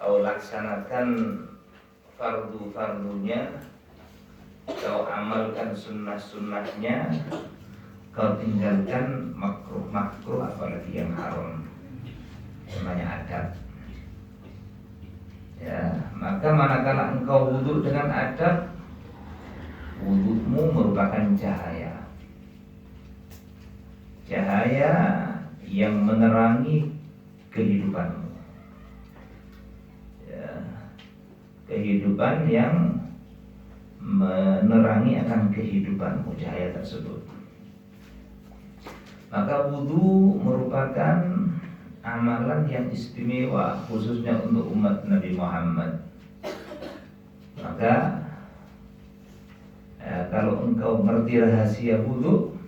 kau laksanakan fardu-fardunya, kau amalkan sunnah-sunnahnya, kau tinggalkan makruh-makruh, apalagi yang haram. Namanya adab. Ya, maka manakala engkau wudu dengan adab, wudumu merupakan cahaya. Cahaya yang menerangi kehidupanmu. Ya, kehidupan yang menerangi akan kehidupanmu, cahaya tersebut. Maka wudu merupakan amalan yang istimewa, khususnya untuk umat Nabi Muhammad. Maka kalau engkau mengerti rahasia wudu,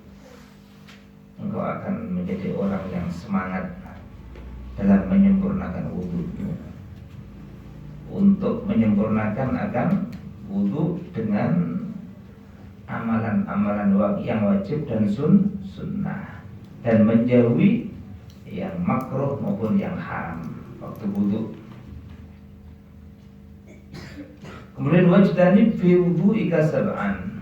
engkau akan menjadi orang yang semangat dalam menyempurnakan wudunya. Untuk menyempurnakan akan wudu dengan amalan-amalan yang wajib dan sunnah, dan menjauhi yang makruh maupun yang haram waktu wudu. Kemudian wajdani fi wudu'ika sab'an.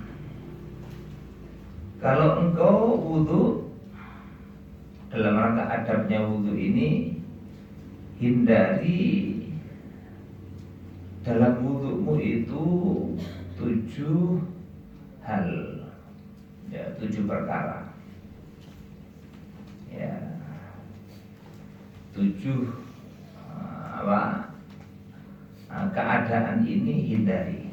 Kalau engkau wudu, dalam rangka adabnya wudu ini, hindari dalam wudu'mu itu 7 hal, ya, 7 perkara, ya, 7 keadaan ini hindari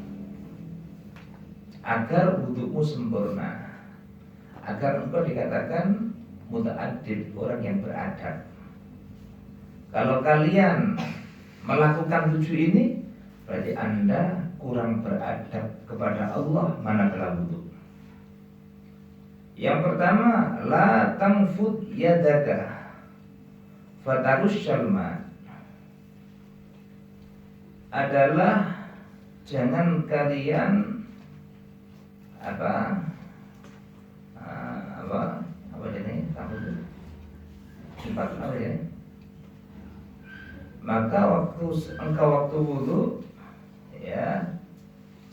agar wudu'mu sempurna, agar engkau dikatakan muta'addib, orang yang beradab. Kalau kalian melakukan 7 ini, berarti Anda kurang beradab kepada Allah manakala wudu. Yang pertama, la tanfud yadaka fatarusyal ma, adalah jangan kalian apa ini kamu sifat apa ya? Maka waktu wudu, ya,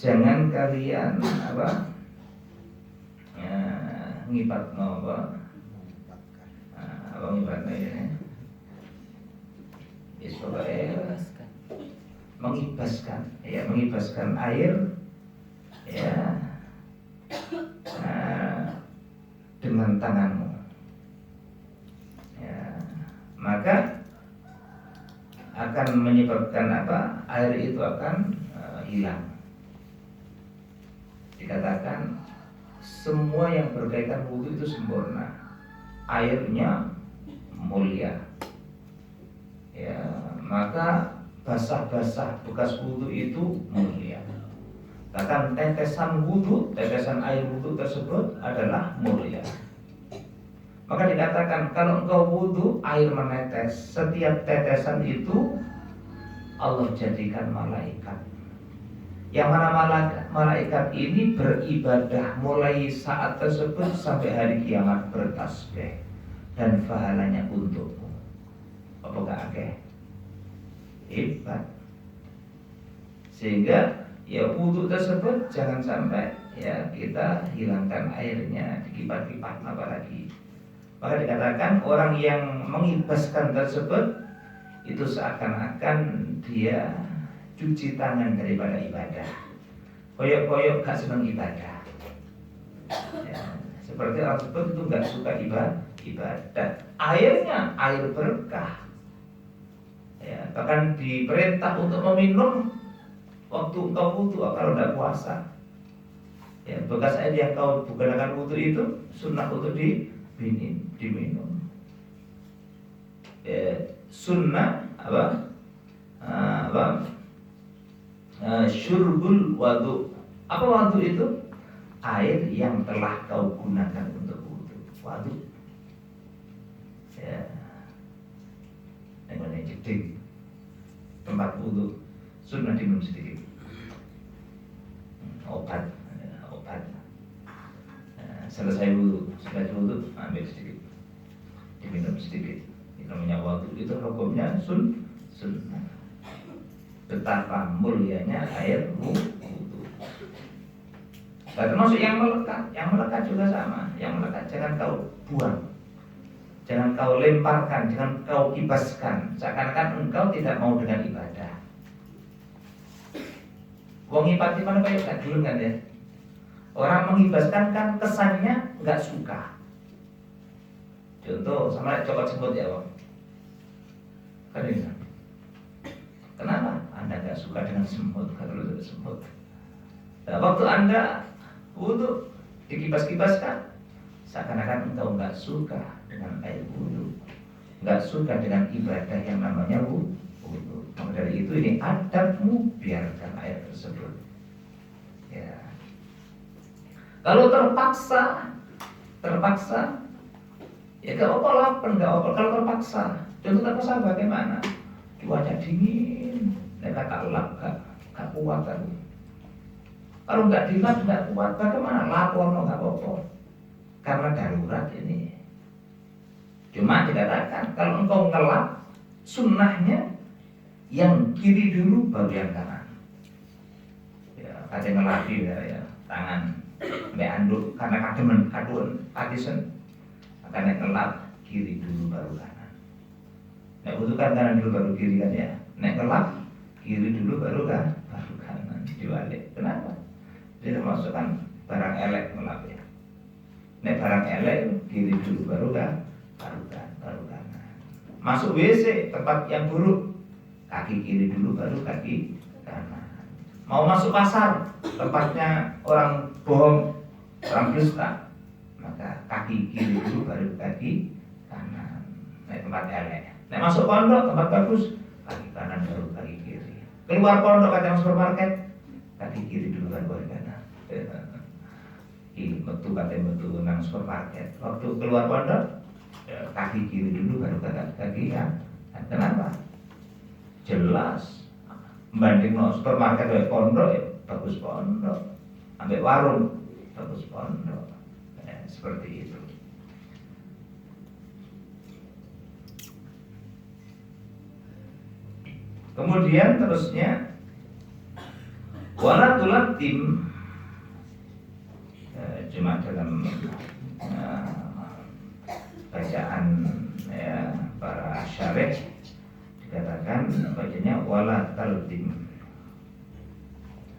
jangan kalian ngipat ngipatnya ini, mengibaskan air, ya, dengan tanganmu, ya, maka akan menyebabkan air itu akan hilang. Dikatakan semua yang berkaitan wudu itu sempurna, airnya mulia, ya, maka basah-basah bekas wudu itu mulia. Bahkan tetesan air wudu tersebut adalah mulia. Maka dikatakan kalau engkau wudu, air menetes, setiap tetesan itu Allah jadikan malaikat. Yang mana malaikat ini beribadah mulai saat tersebut sampai hari kiamat, bertasbih, dan pahalanya untukmu. Apakah akeh? Hebat. Sehingga ya wudu tersebut jangan sampai ya kita hilangkan airnya, dikipat-kipat apalagi. Maka dikatakan orang yang mengibaskan tersebut itu seakan-akan dia cuci tangan daripada ibadah. Koyok-koyok gak senang ibadah, ya, seperti orang tersebut itu gak suka ibadah. Airnya air berkah, ya, bahkan diperintah untuk meminum waktu engkau wudu kalau tidak puasa. Ya, bekas air yang kau gunakan wudu itu sunnah untuk diminum. Ya, sunnah syurbul wadu. Apa wadu itu? Air yang telah kau gunakan untuk wudu. Wadu, ya, namanya jeding, tempat wudu, sunnah diminum sedikit. Obat. Selesai wudu, ambil sedikit, diminum sedikit. Itu namanya wadu. Itu hukumnya sunnah. betapa mulianya air wudhu. Nah, termasuk yang melekat juga sama. Yang melekat jangan kau buang, jangan kau lemparkan, jangan kau kibaskan, seakan-akan engkau tidak mau dengan ibadah. Wong ngipati mana kayak gak dulu kan ya. Orang mengibaskan kan kesannya nggak suka. Contoh sama coba sebut ya Bang. Kan ini. Kenapa Anda nggak suka dengan semut? Kalau ada semut. Nah, waktu Anda wudhu dikibas-kibaskan, seakan-akan engkau nggak suka dengan air wudhu, nggak suka dengan ibadah yang namanya wudhu. Maka dari itu ini adabmu, biarkan air tersebut. Ya. Kalau terpaksa, ya gak apa-apa lapar, gak apa-apa. Kalau terpaksa, contoh terpaksa bagaimana? Cuaca dingin, mereka tak lap, gak kuat kan. Kalau nggak dilap, nggak kuat, bagaimana? Lapor no nggak apa-apa. Karena darurat ini. Cuma dikatakan kalau engkau ngelap, sunnahnya yang kiri dulu baru yang kanan. Ya, kadang ngelapi ya, tangan mbak anduk karena kadun adisen, karena ngelap kiri dulu baru kanan. Nek butuhkan kanan dulu baru kiri kan ya. Nek ngelap kiri dulu baru kanan. Diwalik. Kenapa? Dia masukkan barang elek ngelap ya. Nek barang elek kiri dulu baru kanan. Masuk WC tempat yang buruk, kaki kiri dulu baru kaki kanan. Mau masuk pasar tempatnya orang bohong, orang dusta, maka kaki kiri dulu baru kaki kanan. Nek tempat elek. Nek masuk pondok tempat bagus, kaki kanan baru kaki kiri. Keluar pondok kata supermarket, kaki kiri dulu baru kanan. Metu nang supermarket. Waktu keluar pondok, kaki kiri dulu baru kaki kanan. Kenapa? Jelas. Banding no supermarket dari pondok ya, bagus pondok. Ambil warung bagus pondok. Seperti itu. Kemudian terusnya wala tulatim, cuma dalam bacaan ya, para syarih dikatakan bacanya wala taltim,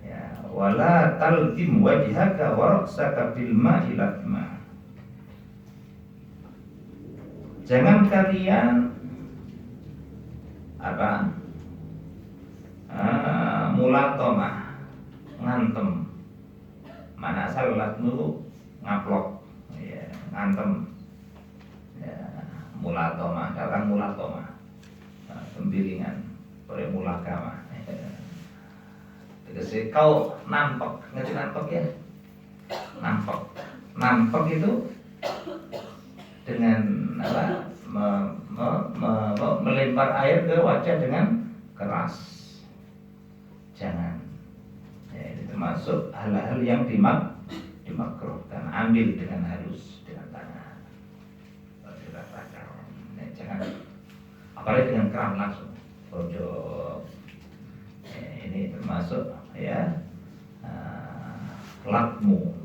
ya, wala taltim wajhaka waraksaka bil ma'i latma. Jangan kalian mulatomah, ngantem. Mana asal latmu ngaplok, ya, ngantem. Ya, mulatomah, orang mulatomah, pembilingan, oleh mulakama. Jadi kau nampak, ngerti nampak ya? Nampak itu dengan apa? Melempar air ke wajah dengan keras. Jangan. Ya, ini termasuk hal-hal yang dimakruhkan. Ambil dengan halus dengan tangan. Jangan. Apalagi dengan keram langsung. Pojok. Ini termasuk ya latmu.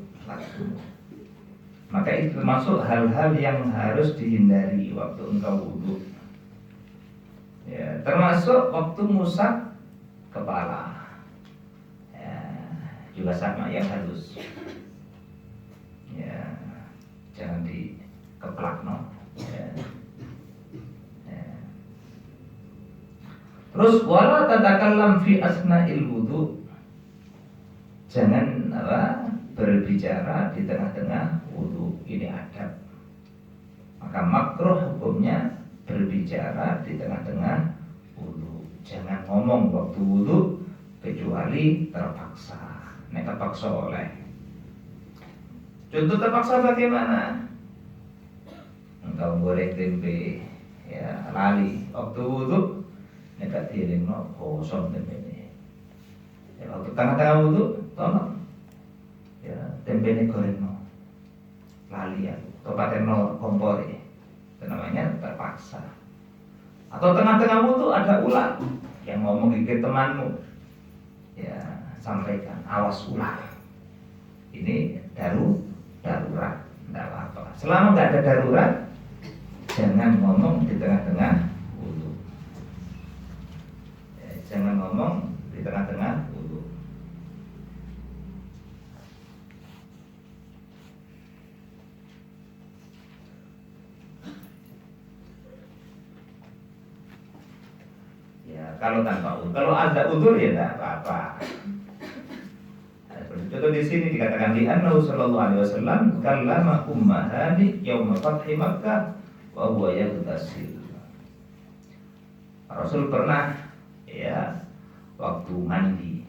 Maka itu termasuk hal-hal yang harus dihindari waktu engkau wudhu. Ya, termasuk waktu ngusap kepala. Juga sama yang halus. Ya, jangan dikeplak no. Ya. Ya. Terus wala tatakallam fi asna'il wudu. Jangan berbicara di tengah-tengah wudu. Ini adab. Maka makruh hukumnya berbicara di tengah-tengah wudu. Jangan ngomong waktu wudu kecuali terpaksa. Nek terpaksa oleh. Contoh terpaksa bagaimana? Engkau goreng tempe, ya lali. Waktu wudhu, nek tiring no kosong tempe ini. Ya, waktu tengah-tengah wudhu, tolong. Ya tempe ini goreng no lali ya. Topaten no kompor ya. Itu namanya terpaksa. Atau tengah-tengah wudhu ada ular. yang mau menggigit temanmu, ya sampaikan, awas ular. Ini darurat, tidak apa-apa. Selama nggak ada darurat, jangan ngomong di tengah-tengah wudu. Ya, jangan ngomong di tengah-tengah wudu. Ya, kalau tanpa udur, kalau ada udur ya tidak apa-apa. Contoh di sini dikatakan di annahu sallallahu alaihi wasallam kallama ummahani yaum fathi Makkah wa huwa yaghtasil. Rasul pernah ya waktu mandi,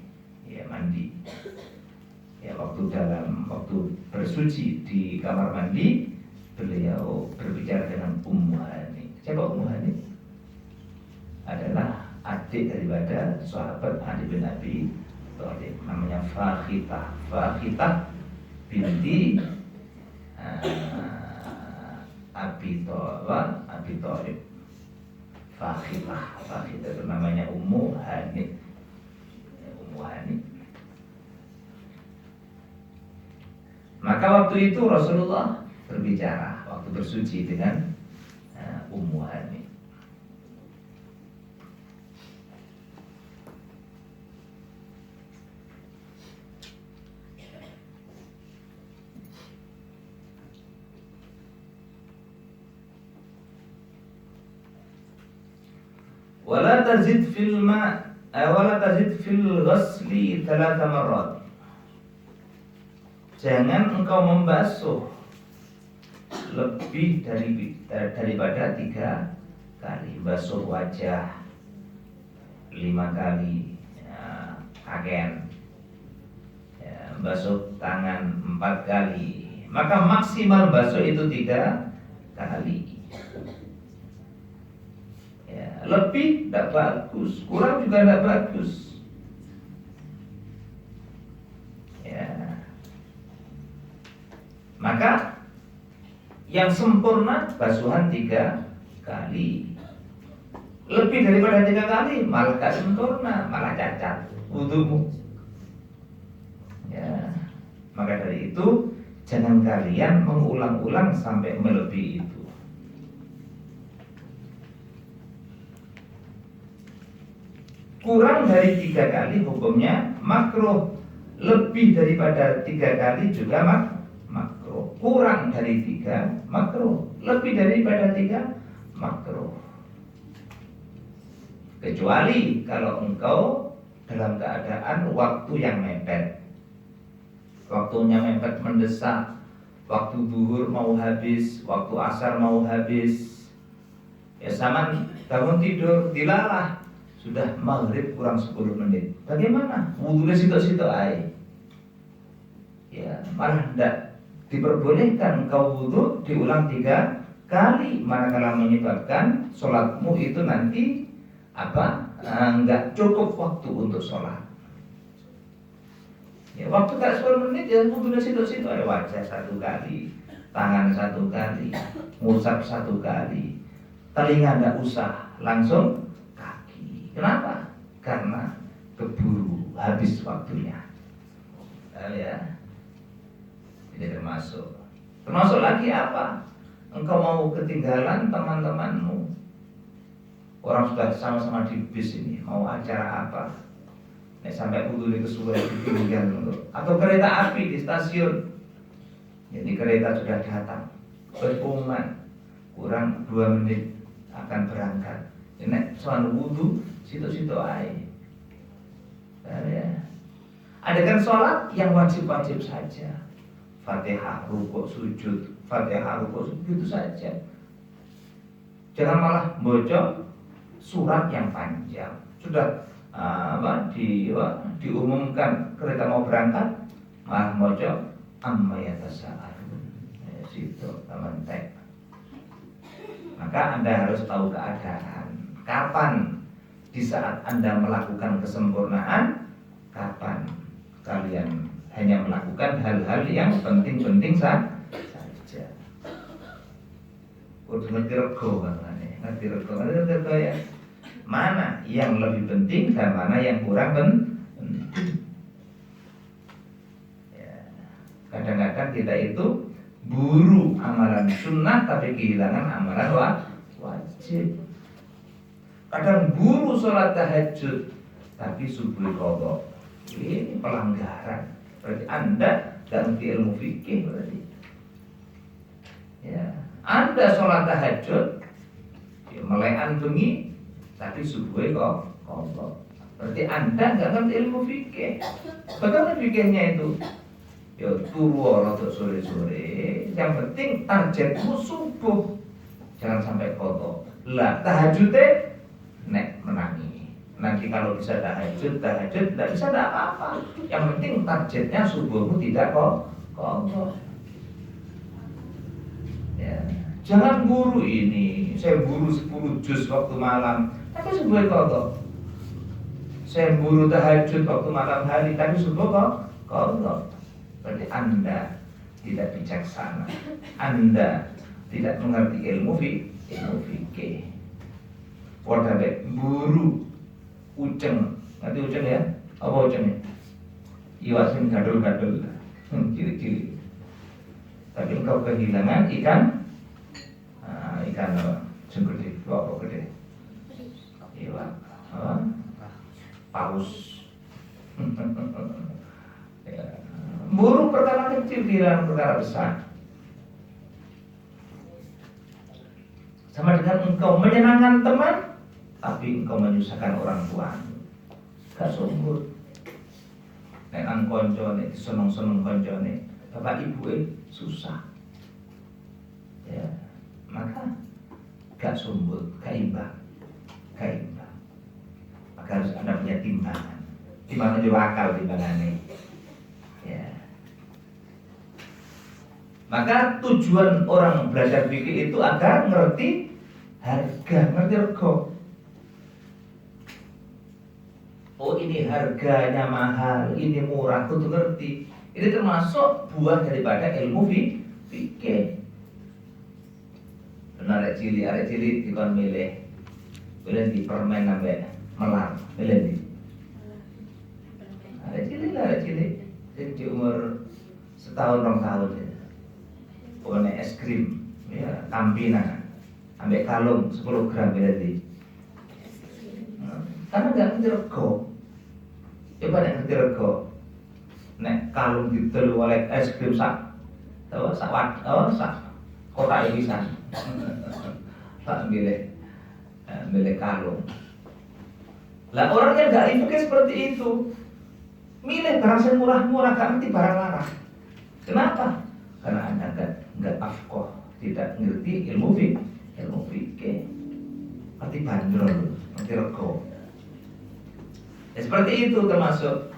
ya waktu bersuci di kamar mandi, beliau berbicara dengan Ummu Hani. Siapa Ummu Hani? Adalah adik daripada sahabat Ali bin Abi Thalib, namanya Fakhitah binti Abi Thalib. Fakhitah itu namanya Ummu Hani. Maka waktu itu Rasulullah berbicara waktu bersuci dengan Ummu Hani. Wala tazid fil ghasli 3 marrat. Jangan engkau membasuh lebih daripada 3 kali. Basuh wajah 5 kali, ya, pakaian, ya, basuh tangan 4 kali. Maka maksimal basuh itu 3 kali. Lebih tidak bagus, kurang juga tidak bagus. Ya. Maka yang sempurna basuhan 3 kali. Lebih daripada 3 kali malah gak sempurna, malah cacat wudumu. Ya. Maka dari itu jangan kalian mengulang-ulang sampai melebihi itu. Kurang dari 3 kali hukumnya makruh. Lebih daripada 3 kali juga makruh. Kurang dari 3 makruh. Lebih daripada 3 makruh. Kecuali kalau engkau dalam keadaan waktu yang mepet. Waktunya mepet mendesak. Waktu zuhur mau habis, waktu asar mau habis. Ya zaman bangun tidur dilalah. Sudah maghrib kurang 10 menit. Bagaimana? Wudunya sitok-sitok air. Ya, malah tidak diperbolehkan engkau wudu diulang 3 kali. Manakala menyebabkan sholatmu itu nanti enggak cukup waktu untuk sholat. Ya, waktu tak 10 menit ya wudunya sitok-sitok air. Wajah 1 kali, tangan 1 kali, ngusap 1 kali, telinga tidak usah, langsung. Kenapa? Karena keburu habis waktunya. Ya. Ini termasuk lagi apa? Engkau mau ketinggalan teman-temanmu. Orang sudah sama-sama di bis ini, mau acara apa? Sampai wudu kesuwen ditinggal. Atau kereta api di stasiun. Jadi kereta sudah datang. Berpengumuman kurang 2 menit akan berangkat. Nek soal wudu situ-situ aja. Ya. Ada kan sholat yang wajib-wajib saja. Fatihah, rukuk, sujud, Fatihah, rukuk, sujud itu saja. Jangan malah baca surat yang panjang. Sudah diumumkan kereta mau berangkat, malah baca amma yatasaalun. Situ teman-teman. Maka Anda harus tahu keadaan. Kapan di saat Anda melakukan kesempurnaan, kapan kalian hanya melakukan hal-hal yang penting-penting saja. Udah ngerti rego kan? Ngerti rego ya. Mana yang lebih penting dan mana yang kurang penting. Ya. Kadang-kadang kita itu buru amalan sunnah tapi kehilangan amalan wajib. Kadang buru sholat tahajud tapi subuh qadha. Ini pelanggaran. Berarti Anda ganti ilmu fikih berarti. Ya, Anda sholat tahajud ya, melekan bengi tapi subuh qadha. Berarti Anda nggak ngerti ilmu fikih. Bagaimana fikihnya itu? Ya turu rada sore-sore. Yang penting targetmu subuh. Jangan sampai qadha. Lah tahajudnya nek menangi. Nanti kalau bisa tahajud tidak bisa tidak apa-apa. Yang penting targetnya subuhmu tidak qadha. Ya. Jangan buru ini. Saya buru 10 juz waktu malam, tapi subuh qadha. Saya buru tahajud waktu malam hari, tapi subuh qadha. Berarti Anda tidak bijaksana. Anda tidak mengerti ilmu fikih. Wadah buru uceng, ngerti uceng ya? Apa ucengnya? Iwak sing gadul-gadul, ciri-ciri. Tapi engkau kehilangan ikan apa? Sing gede, apa gede? Iwak, apa? Paus. Ya. Buru perkara kecil kira perkara besar. Sama dengan engkau menyenangkan teman, tapi engkau menyusahkan orang tua. Gak sungguh. Nek nang koncone seneng-seneng koncone, bapak ibu susah. Ya, maka gak sumbut, gak imbang. Maka harus Anda punya timbangan. Timbangan juga akal timbangannya. Ya. Maka tujuan orang belajar fikih itu agar ngerti harga, ngerti rego. Oh ini harganya mahal, ini murah, kudu ngerti. Ini termasuk buah daripada ilmu fikih. Arek cilik dikon milih di permen sampai melar, milih di. Arek cilik, sing di umur setahun 2 tahun. Pokoknya es krim, ya, kampinan, ambek kalung 10 gram berarti. Karena nggak ngerti rego. Coba nek ngerti rego, nek kalung didol oleh es krim sak kotak pisan. Tak milih kalung. Lah orang yang nggak itu kayak seperti itu, milih barang yang murah-murah, gak ngerti barang larang. Kenapa? Karena Anda nggak afqah, tidak ngerti ilmu fikih. Ngerti bandrol, ngerti rego. Ya, seperti itu termasuk.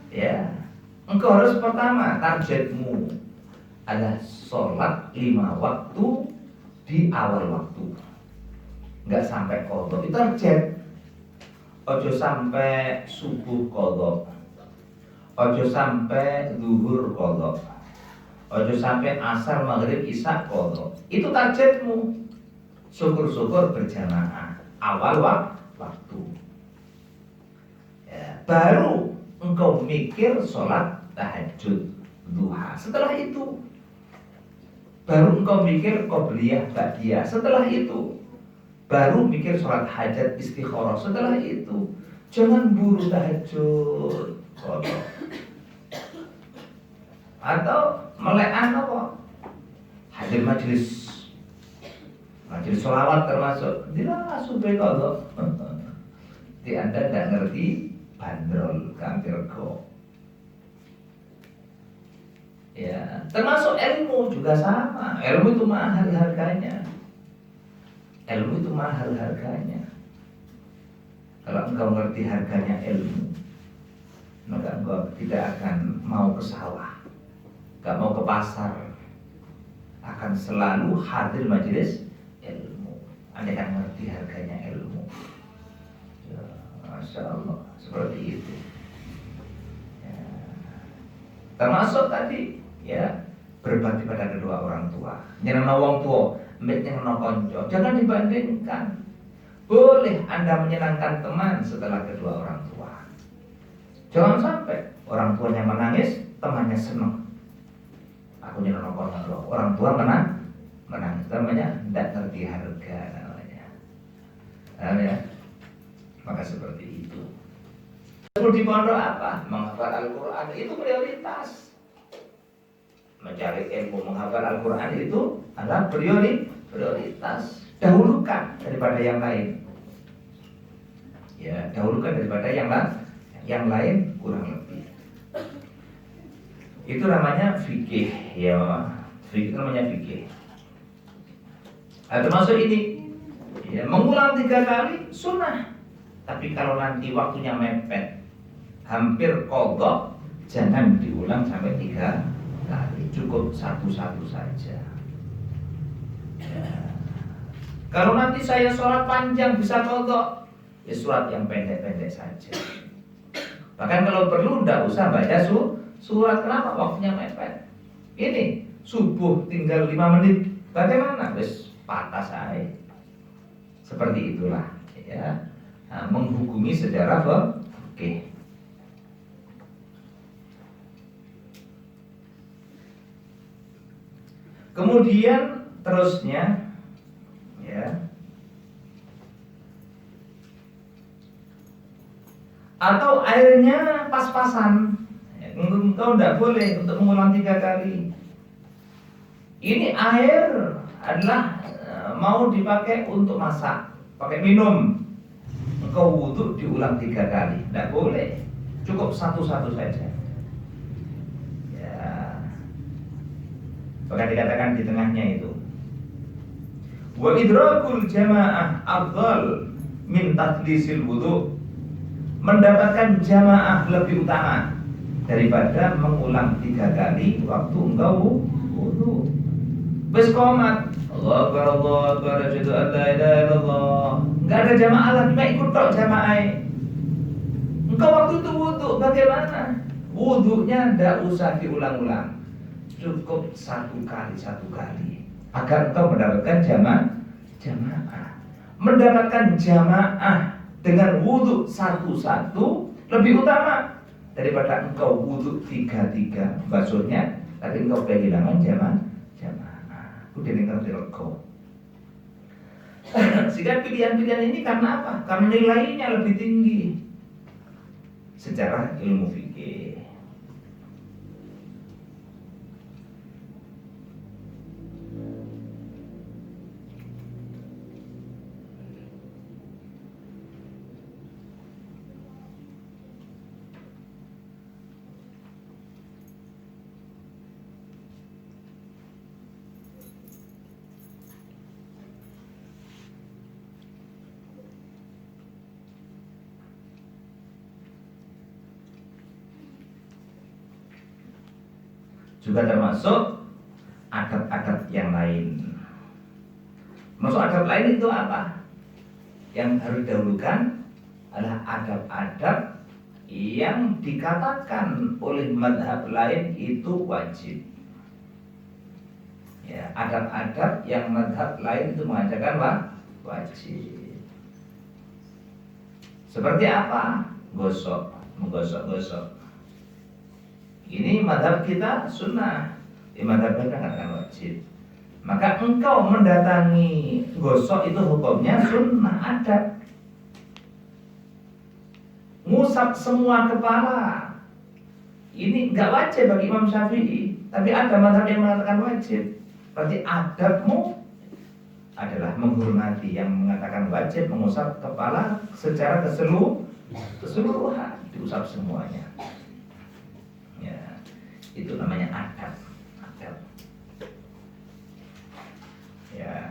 Ya, engkau harus pertama targetmu adalah sholat 5 waktu di awal waktu. Nggak sampai qadha, itu target. Ojo sampai subuh qadha. Ojo sampai zuhur qadha. Ojo sampai asar, maghrib, isya qadha. Itu targetmu. Syukur-syukur berjamaah awal waktu. Ya, baru engkau mikir sholat tahajud duha. Setelah itu baru engkau mikir qobliyah ba'diyah. Setelah itu baru mikir sholat hajat istikharah. Setelah itu jangan buru tahajud qadha. Atau melekan apa? Hadir majelis sholawat termasuk. Tidak subuh qadha. Di Anda tidak ngerti bandrol kanthi rego. Ya, termasuk ilmu juga sama. Ilmu itu mahal harganya. Kalau engkau ngerti harganya ilmu, maka engkau tidak akan mau ke sawah, gak mau ke pasar, akan selalu hadir majelis ilmu. Anda akan ngerti harganya ilmu. Ya, Masya Allah, seperti itu. Ya. Termasuk tadi, ya, berbakti pada kedua orang tua. Nyenengno wong tua, mbek nyenengno konco. Jangan dibandingkan. Boleh Anda menyenangkan teman setelah kedua orang tua. Jangan sampai orang tuanya menangis, temannya senang. Aku nyenang orang tua menangis, namanya tidak ngerti harga namanya. Ya? Maka seperti itu. Di pondok apa? Menghafal Al-Quran itu prioritas. Mencari ilmu menghafal Al-Quran itu adalah prioritas. Dahulukan daripada yang lain. Ya, dahulukan daripada yang lain kurang lebih. Itu namanya fikih, ya. Fikih namanya fikih. Termasuk ini, ya, mengulang 3 kali sunnah. Tapi kalau nanti waktunya mepet, hampir qadha, jangan diulang sampai 3 kali. Cukup satu-satu saja. Ya. Kalau nanti saya sholat panjang bisa qadha, ya surat yang pendek-pendek saja. Bahkan kalau perlu tidak usah baca surat. Kenapa? Waktunya mepet. Ini subuh tinggal 5 menit. Bagaimana? Wis patah saya. Seperti itulah, ya. Nah, menghukumi secara fikih. Kemudian terusnya, ya. Atau airnya pas-pasan. Engkau tidak boleh untuk mengulang 3 kali. Ini air adalah mau dipakai untuk masak, pakai minum. Engkau wudhu diulang 3 kali, tidak boleh. Cukup satu-satu saja. Ya. Bahkan dikatakan di tengahnya itu. Wa idrakul jamaah afdal min tadlisil wudhu. Mendapatkan jamaah lebih utama daripada mengulang 3 kali waktu engkau wudhu. Bes qomat, Allahu Akbar, Allahu Akbar, asyhadu an la ilaha illallah. Enggak ada jamaah lagi, cuma ikut tok jamaah. Engkau waktu itu wudhu bagaimana? Wudhunya tidak usah diulang-ulang. Cukup 1 kali agar engkau mendapatkan jamaah. Mendapatkan jamaah dengan wudhu satu-satu lebih utama daripada engkau wudhu 3-3 basuhnya, tapi engkau kehilangan jamaah. Udah ngerti rego. Sehingga pilihan-pilihan ini karena apa? Karena nilainya lebih tinggi secara ilmu fikih. Juga termasuk adab-adab yang lain. Masuk adab lain itu apa? Yang harus didahulukan adalah adab-adab yang dikatakan oleh mazhab lain itu wajib. Ya, adab-adab yang mazhab lain itu mengatakan wajib. Seperti apa? Menggosok-gosok. Ini mazhab kita sunnah, di mazhab mereka katakan wajib. Maka engkau mendatangi gosok itu hukumnya sunnah adab. Ngusap semua kepala ini enggak wajib bagi Imam Syafi'i, tapi ada mazhab yang mengatakan wajib. Berarti adabmu adalah menghormati yang mengatakan wajib mengusap kepala secara keseluruhan, diusap semuanya. Itu namanya adab. Ya.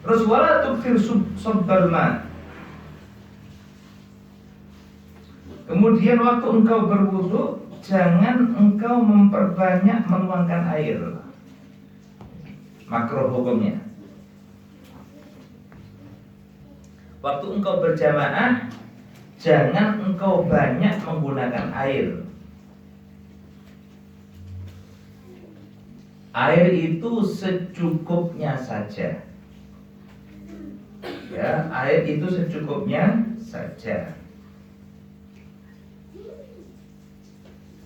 Terus wala tukfir sabbal ma. Kemudian waktu engkau berwudu, jangan engkau memperbanyak menuangkan air. Makruh hukumnya. Waktu engkau berjamaah, jangan engkau banyak menggunakan air. Air itu secukupnya saja. Ya, air itu secukupnya saja.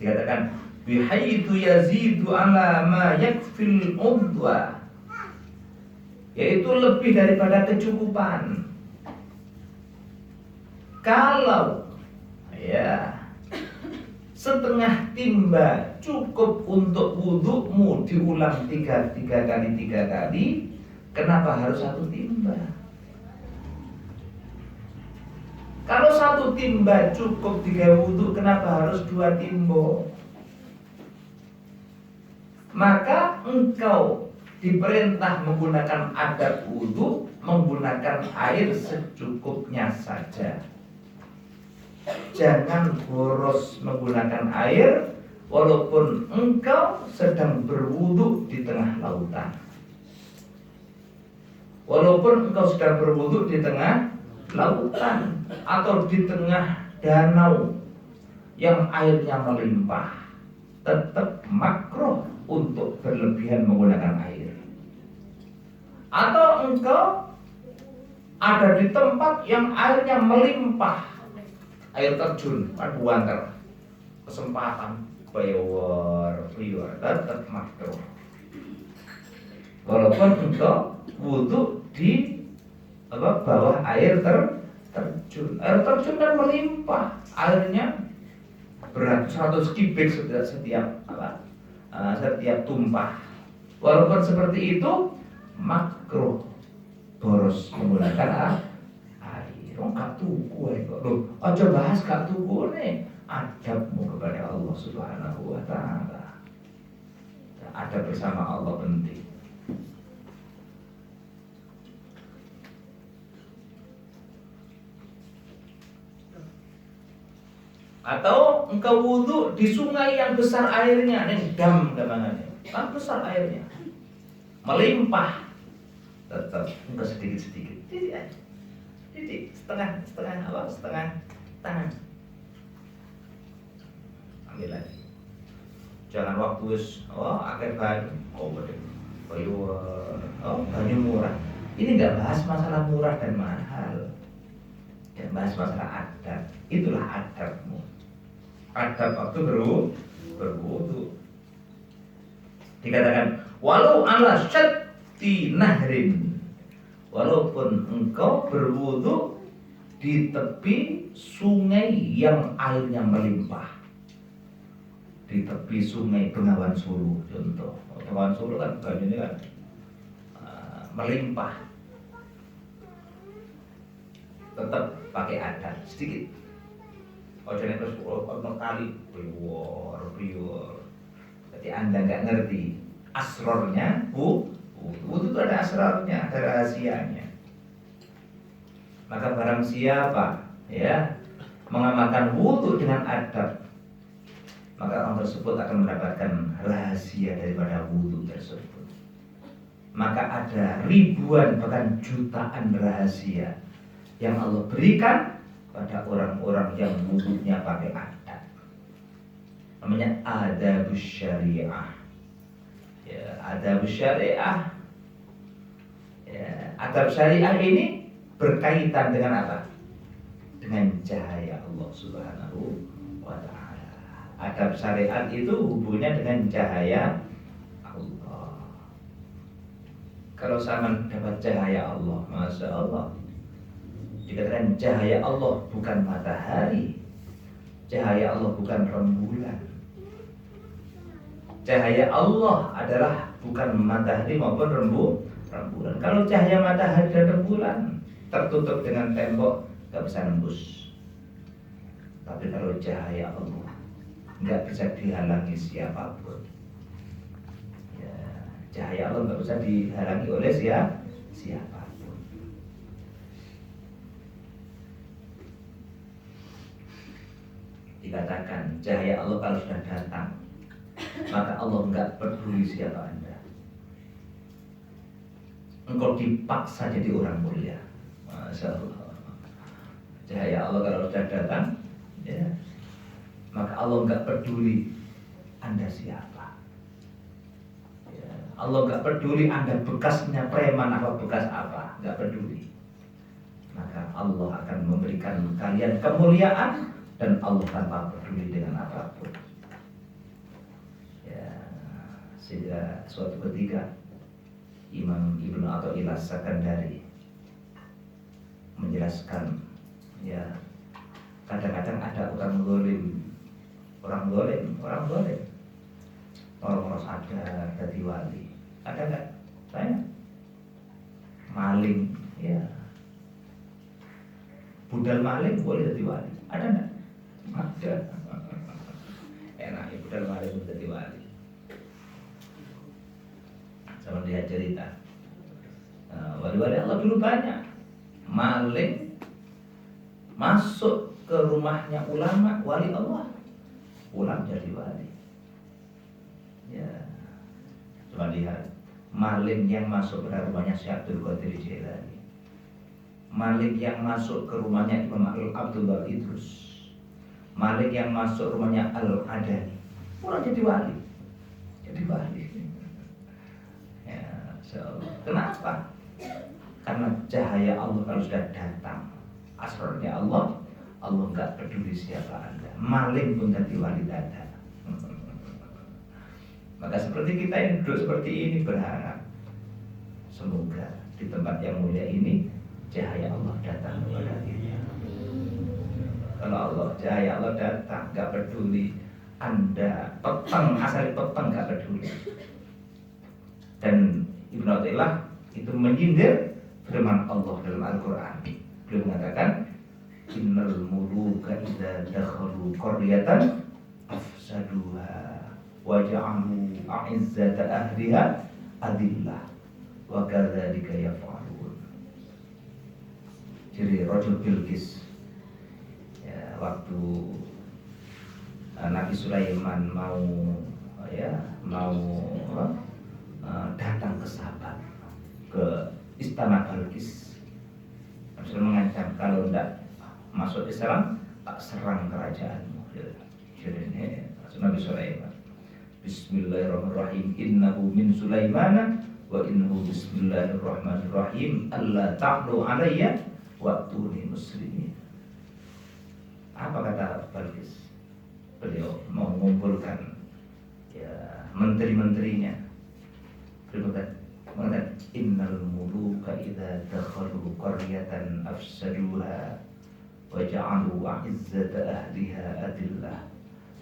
Dikatakan bihaitsu yazidu ala ma yakfil udwa, yaitu lebih daripada kecukupan. Kalau ya setengah timba cukup untuk wudhumu diulang tiga kali, kenapa harus satu timba? Kalau satu timba cukup 3 wudhu, kenapa harus 2 timbo? Maka engkau diperintah menggunakan adab wudhu, menggunakan air secukupnya saja. Jangan boros menggunakan air walaupun engkau sedang berwudhu di tengah lautan. Walaupun engkau sedang berwudhu di tengah lautan atau di tengah danau yang airnya melimpah, tetap makruh untuk berlebihan menggunakan air. Atau engkau ada di tempat yang airnya melimpah, air terjun, buanter, kesempatan prior, tetap makruh. Walaupun engkau wudhu di bawah air terjun. Air terjun kan melimpah, airnya berat 100 kubik setiap tumpah. Walaupun seperti itu, makruh boros menggunakan air. Gak tuku loh. Aja bahas gak tuku nih. Adabmu kepada Allah Subhanahu wa taala. Adab bersama Allah penting. Atau engkau wudhu di sungai yang besar airnya, ini dam namanya, kan besar airnya, melimpah, tetap engkau sedikit, titik, setengah tangan, ambil lagi. Jangan waktu akhir banyu, banyu murah. Ini nggak bahas masalah murah dan mahal, dan bahas masalah adab. Itulah adabmu. Adab waktu berwudu. Dikatakan walau ala syatti nahrin, walaupun engkau berwudu di tepi sungai yang airnya melimpah. Di tepi sungai Bengawan Solo contoh. Bengawan Solo kan banyunya kan melimpah. Tetap pakai adab sedikit. Jangan terus kali prior. Jadi Anda nggak ngerti asrornya, wudhu itu ada asrornya, ada rahasianya. Maka barang siapa ya mengamalkan wudhu dengan adab, maka orang tersebut akan mendapatkan rahasia daripada wudhu tersebut. Maka ada ribuan bahkan jutaan rahasia yang Allah berikan pada orang-orang yang wudhunya pakai adab. Namanya adab syariah. Ya, adab syariah. Ya, adab syariah ini berkaitan dengan apa? Dengan cahaya Allah Subhanahu wa taala. Adab syariat itu hubungannya dengan cahaya Allah. Kalau sama dapat cahaya Allah, Masya Allah, dikatakan cahaya Allah bukan matahari, cahaya Allah bukan rembulan. Cahaya Allah adalah bukan matahari maupun rembulan. Kalau cahaya matahari dan rembulan tertutup dengan tembok, gak bisa nembus. Tapi kalau cahaya Allah gak bisa dihalangi siapapun. Ya, cahaya Allah gak bisa dihalangi oleh siapa. Dikatakan cahaya Allah kalau sudah datang, maka Allah enggak peduli siapa Anda. Engkau dipaksa jadi orang mulia. Masya Allah. Cahaya Allah kalau sudah datang, ya, maka Allah enggak peduli Anda siapa. Ya, Allah nggak peduli Anda bekasnya preman apa bekas apa, nggak peduli. Maka Allah akan memberikan kalian kemuliaan dan Allah tanpa peduli dengan apapun. Ya, sehingga suatu ketika Imam Ibnu Athaillah Sakandari menjelaskan, ya kadang-kadang ada orang zalim, orang sadar jadi wali. Ada nggak? Saya maling, ya budal maling boleh jadi wali. Ada nggak? Ada. Enak ya budal maling jadi wali. Sama dia cerita, wali-wali Allah dulu banyak. Maling masuk ke rumahnya ulama, wali Allah, pulang jadi wali. Ya, coba lihat maling yang masuk ke rumahnya Syekh Abdul Qadir Jailani, maling yang masuk ke rumahnya Imam Abdullah Idrus, maling yang masuk rumahnya Al-Adani, pulang jadi wali. Jadi wali. Ya, kenapa? Karena cahaya Allah kalau sudah datang, asrarnya Allah, Allah nggak peduli siapa Anda. Maling pun jadi wali dada. Maka seperti kita yang duduk seperti ini berharap semoga di tempat yang mulia ini cahaya Allah datang kepada kita. Kalau Allah cahaya Allah datang, nggak peduli Anda peteng, asal peteng nggak peduli. Dan Ibnu Athaillah itu menyindir firman Allah dalam Al-Quran. Beliau mengatakan, innal muluka idza dakhalu qaryatan afsaduha wa ja'alu a'izzata ahliha adillah wa kadzalika yaf'alun. Jadi Raja Bilqis, ya, waktu Nabi Sulaiman mau datang ke Saba, ke istana Bilqis, Rasul mengancam kalau tidak masuk Islam tak serang kerajaanmu. Jadi Nabi Sulaiman, Bismillahirrahmanirrahim, innahu min Sulaimana wa innahu bismillahirrahmanirrahim alla ta'lu alayya wa tuni muslimin. Apa kata Bilqis? Beliau mau mengumpulkan, ya, menteri-menterinya. Beliau mengatakan, innal muluka idza dakhalu qaryatan afsaduha wa ja'alu a'izzata ahliha adillah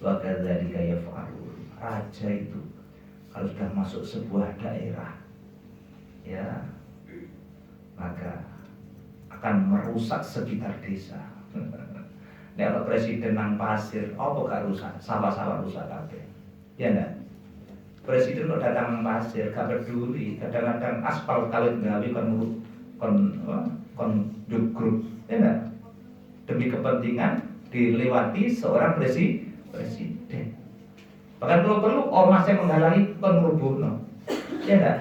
wa kadzalika yaf'alun. Raja itu kalau sudah masuk sebuah daerah, ya, maka akan merusak sekitar desa. Nek kalau presiden nang pasir, apa gak rusak? Sawah-sawah rusak kabeh. Ya enggak? Presiden kok datang nang pasir, gak peduli. Kadang-kadang aspal kawit gawe kon grup, ya enggak? Demi kepentingan dilewati seorang presiden. Bahkan kalau perlu ormas yang menghalangi kon ngrubuhno. Ya enggak?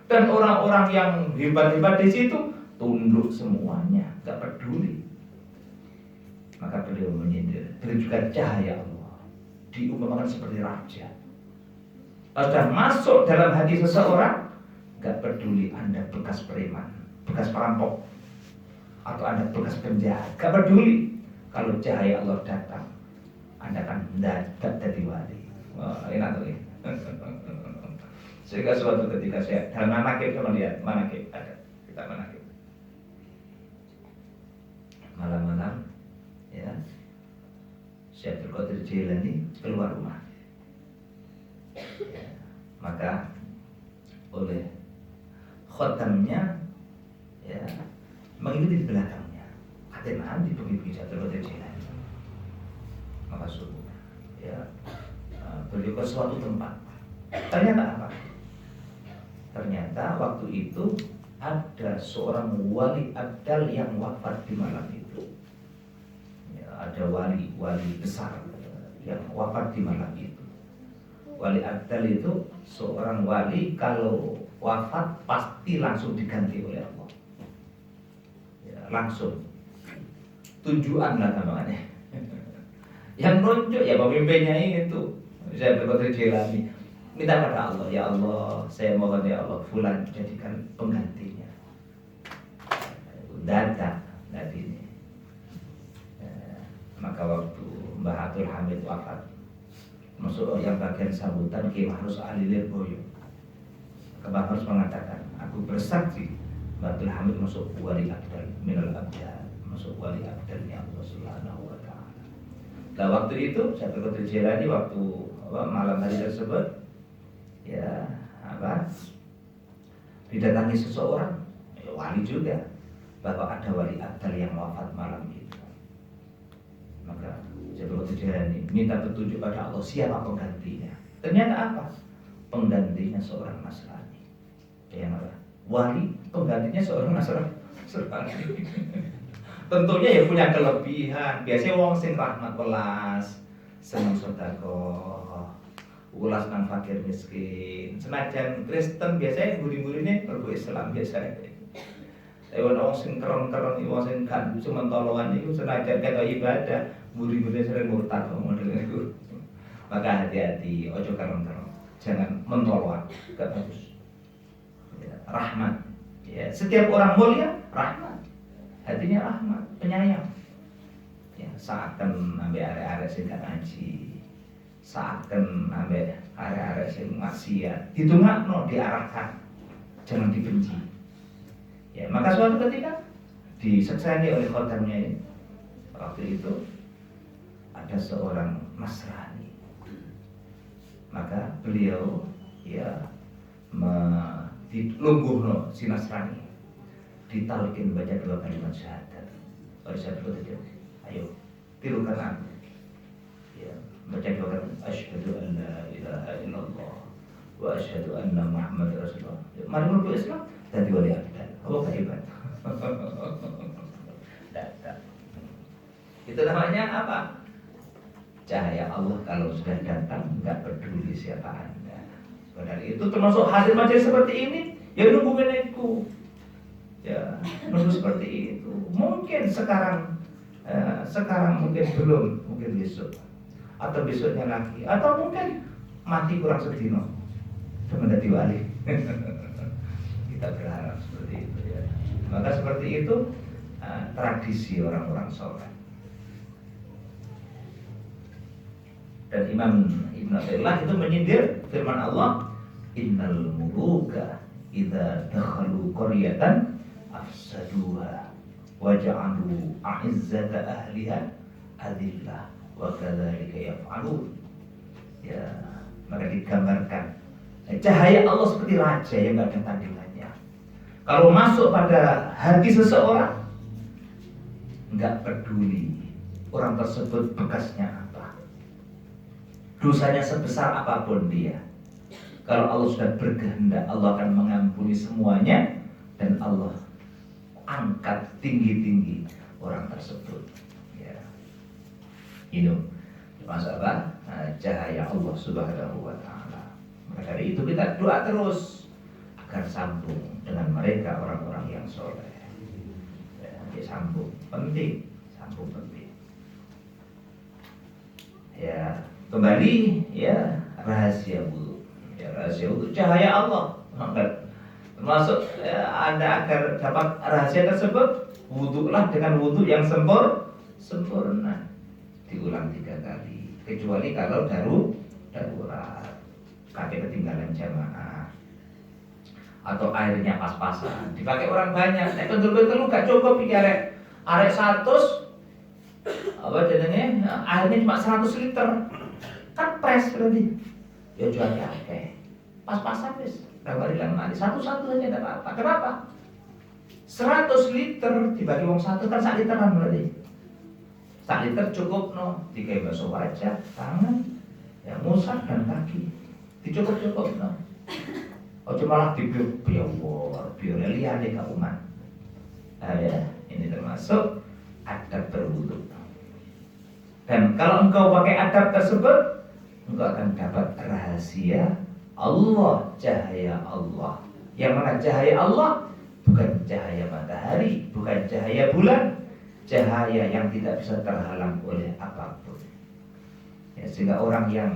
Dan orang-orang yang hebat-hebat di situ tunduk semuanya, gak peduli. Maka beliau menyindir, beliau juga cahaya Allah, diumpamakan seperti raja. Kalau sudah masuk dalam hati seseorang, gak peduli Anda bekas preman, bekas perampok, atau Anda bekas penjahat, gak peduli. Kalau cahaya Allah datang, Anda akan mendadak jadi wali. Wah, enak tuh ya. Sehingga suatu ketika saya dalam manakib, sama lihat manakib ada, kita manakib. Malam-malam, ya, Syekh Abdul Qadir Jailani keluar rumah, ya, maka oleh khotamnya, ya, mengikuti di belakangnya. Hati nanti begitu Syekh Abdul Qadir Jailani, maka subuh, ya, beliau ke suatu tempat. Ternyata apa? Ternyata waktu itu ada seorang wali abdal yang wafat di malam itu. Ya, ada wali besar yang wafat di malam itu. Wali abdal itu seorang wali kalau wafat pasti langsung diganti oleh Allah. Ya, langsung. Tujuan lah namanya. Yang nunjuk ya pemimpinnya ini tuh. Saya berkata Jailani. minta pada Allah, ya Allah, saya mohon ya Allah, fulan jadikan penggantinya. Datang Nabi ini. Maka waktu Mbah Abdul Hamid wafat, masuk yang bagian sambutan Ki Mahrus Ali Lirboyo. Mbah Harus mengatakan, aku bersaksi Mbah Abdul Hamid masuk wali abdal minal abdal, masuk wali abdalnya Allah Subhanahu wa ta'ala. Nah waktu itu Syaikhul Qadir Jilani waktu malam hari tersebut ya didatangi seseorang ya, wali juga, bahwa ada wali abdal yang wafat malam itu. Maka Syaikhul Qadir Jilani minta petunjuk pada Allah siapa penggantinya. Ternyata apa? Penggantinya seorang Nasrani. Yang apa? Wali penggantinya seorang Nasrani. Tentunya ya punya kelebihan. Biasanya wong sing rahmat welas, seneng sedekah, ulas nang fakir miskin. Senajan Kristen biasanya guri-gurine mergo Islam biasanya. Tapi wong sing keren-keren iki wong sing gak cuma tolongan iku senajan kata ibadah, guri-gurine sering murtad model niku. Maka hati-hati, ojo keren-keren. Jangan mentolong, gak bagus. Ya, rahmat. Ya, setiap orang mulia rahmat. Hatinya rahmat, penyayang. Ya, saatkan ambek arek-arek sing gak ngaji. Saatkan ambek arek-arek sing maksiat. Ditungakno, diarahkan. Jangan dibenci. Ya, maka suatu ketika disekseni oleh khotamnya ini. Waktu itu ada seorang Nasrani. Maka beliau ya dilungguhno si Nasrani, ditalkin baca 2 kalimat syahadat. Oleh Syaikhul Qadir, ayo tirukan aku. Ya, baca 2 kalimat asyhadu an la ilaha illallah wa asyhadu anna Muhammadar Rasulullah. Mari meluk Islam dan wali abdal. Oh hebat. Datang. Itu namanya apa? Cahaya Allah kalau sudah datang nggak peduli siapa Anda. Padahal itu termasuk hasil majelis seperti ini. Ya nunggu menegku. Ya nunggu seperti itu. Mungkin sekarang mungkin belum, mungkin besok atau besoknya lagi, atau mungkin mati kurang sedino menjadi wali. Kita berharap seperti itu ya. Maka seperti itu tradisi orang-orang soleh. Dan Imam Ibn Athaillah itu menyindir firman Allah, innal muluka idza dakhalu qaryatan afsaduha wa ja'alu a'izzata ahliha adillah wa kadzalika yaf'alun. Ya, maka digambarkan cahaya Allah seperti raja yang enggak ada tandingannya. Kalau masuk pada hati seseorang, enggak peduli orang tersebut bekasnya apa, dosanya sebesar apapun dia. Kalau Allah sudah berkehendak, Allah akan mengampuni semuanya. Dan Allah angkat tinggi-tinggi orang tersebut ya. Itu masalah cahaya Allah Subhanahu wa ta'ala. Maka dari itu kita doa terus agar sambung dengan mereka orang-orang yang soleh ya, sambung penting. Ya, kembali ya rahasia wudhu. Ya, rahasia wudhu cahaya Allah. Termasuk Anda agar dapat rahasia tersebut, wudhulah dengan wudhu yang sempurna. Diulang 3 kali. Kecuali kalau darurat, kakek ketinggalan jamaah, atau airnya pas-pasan, dipakai orang banyak. Nek betul-betul gak cukup iki arek 100 apa jadinya airnya cuma 100 liter. Kan pres berarti. Ya jualnya akeh. Pas-pasan wis. Kawari lan mari satu-satu aja enggak apa-apa. Kenapa? 100 liter dibagi wong 1 kan 1 literan berarti. 1 liter cukup no, digawe bakso wajah, tangan, ya musak dan kaki. Dicukup-cukup no. Ojo malah dibiur-biur liyane ka umat. Ya, ini termasuk adab berwudu. Dan kalau engkau pakai adab tersebut, engkau akan dapat rahasia Allah, cahaya Allah. Yang mana cahaya Allah bukan cahaya matahari, bukan cahaya bulan, cahaya yang tidak bisa terhalang oleh apapun. Ya, sehingga orang yang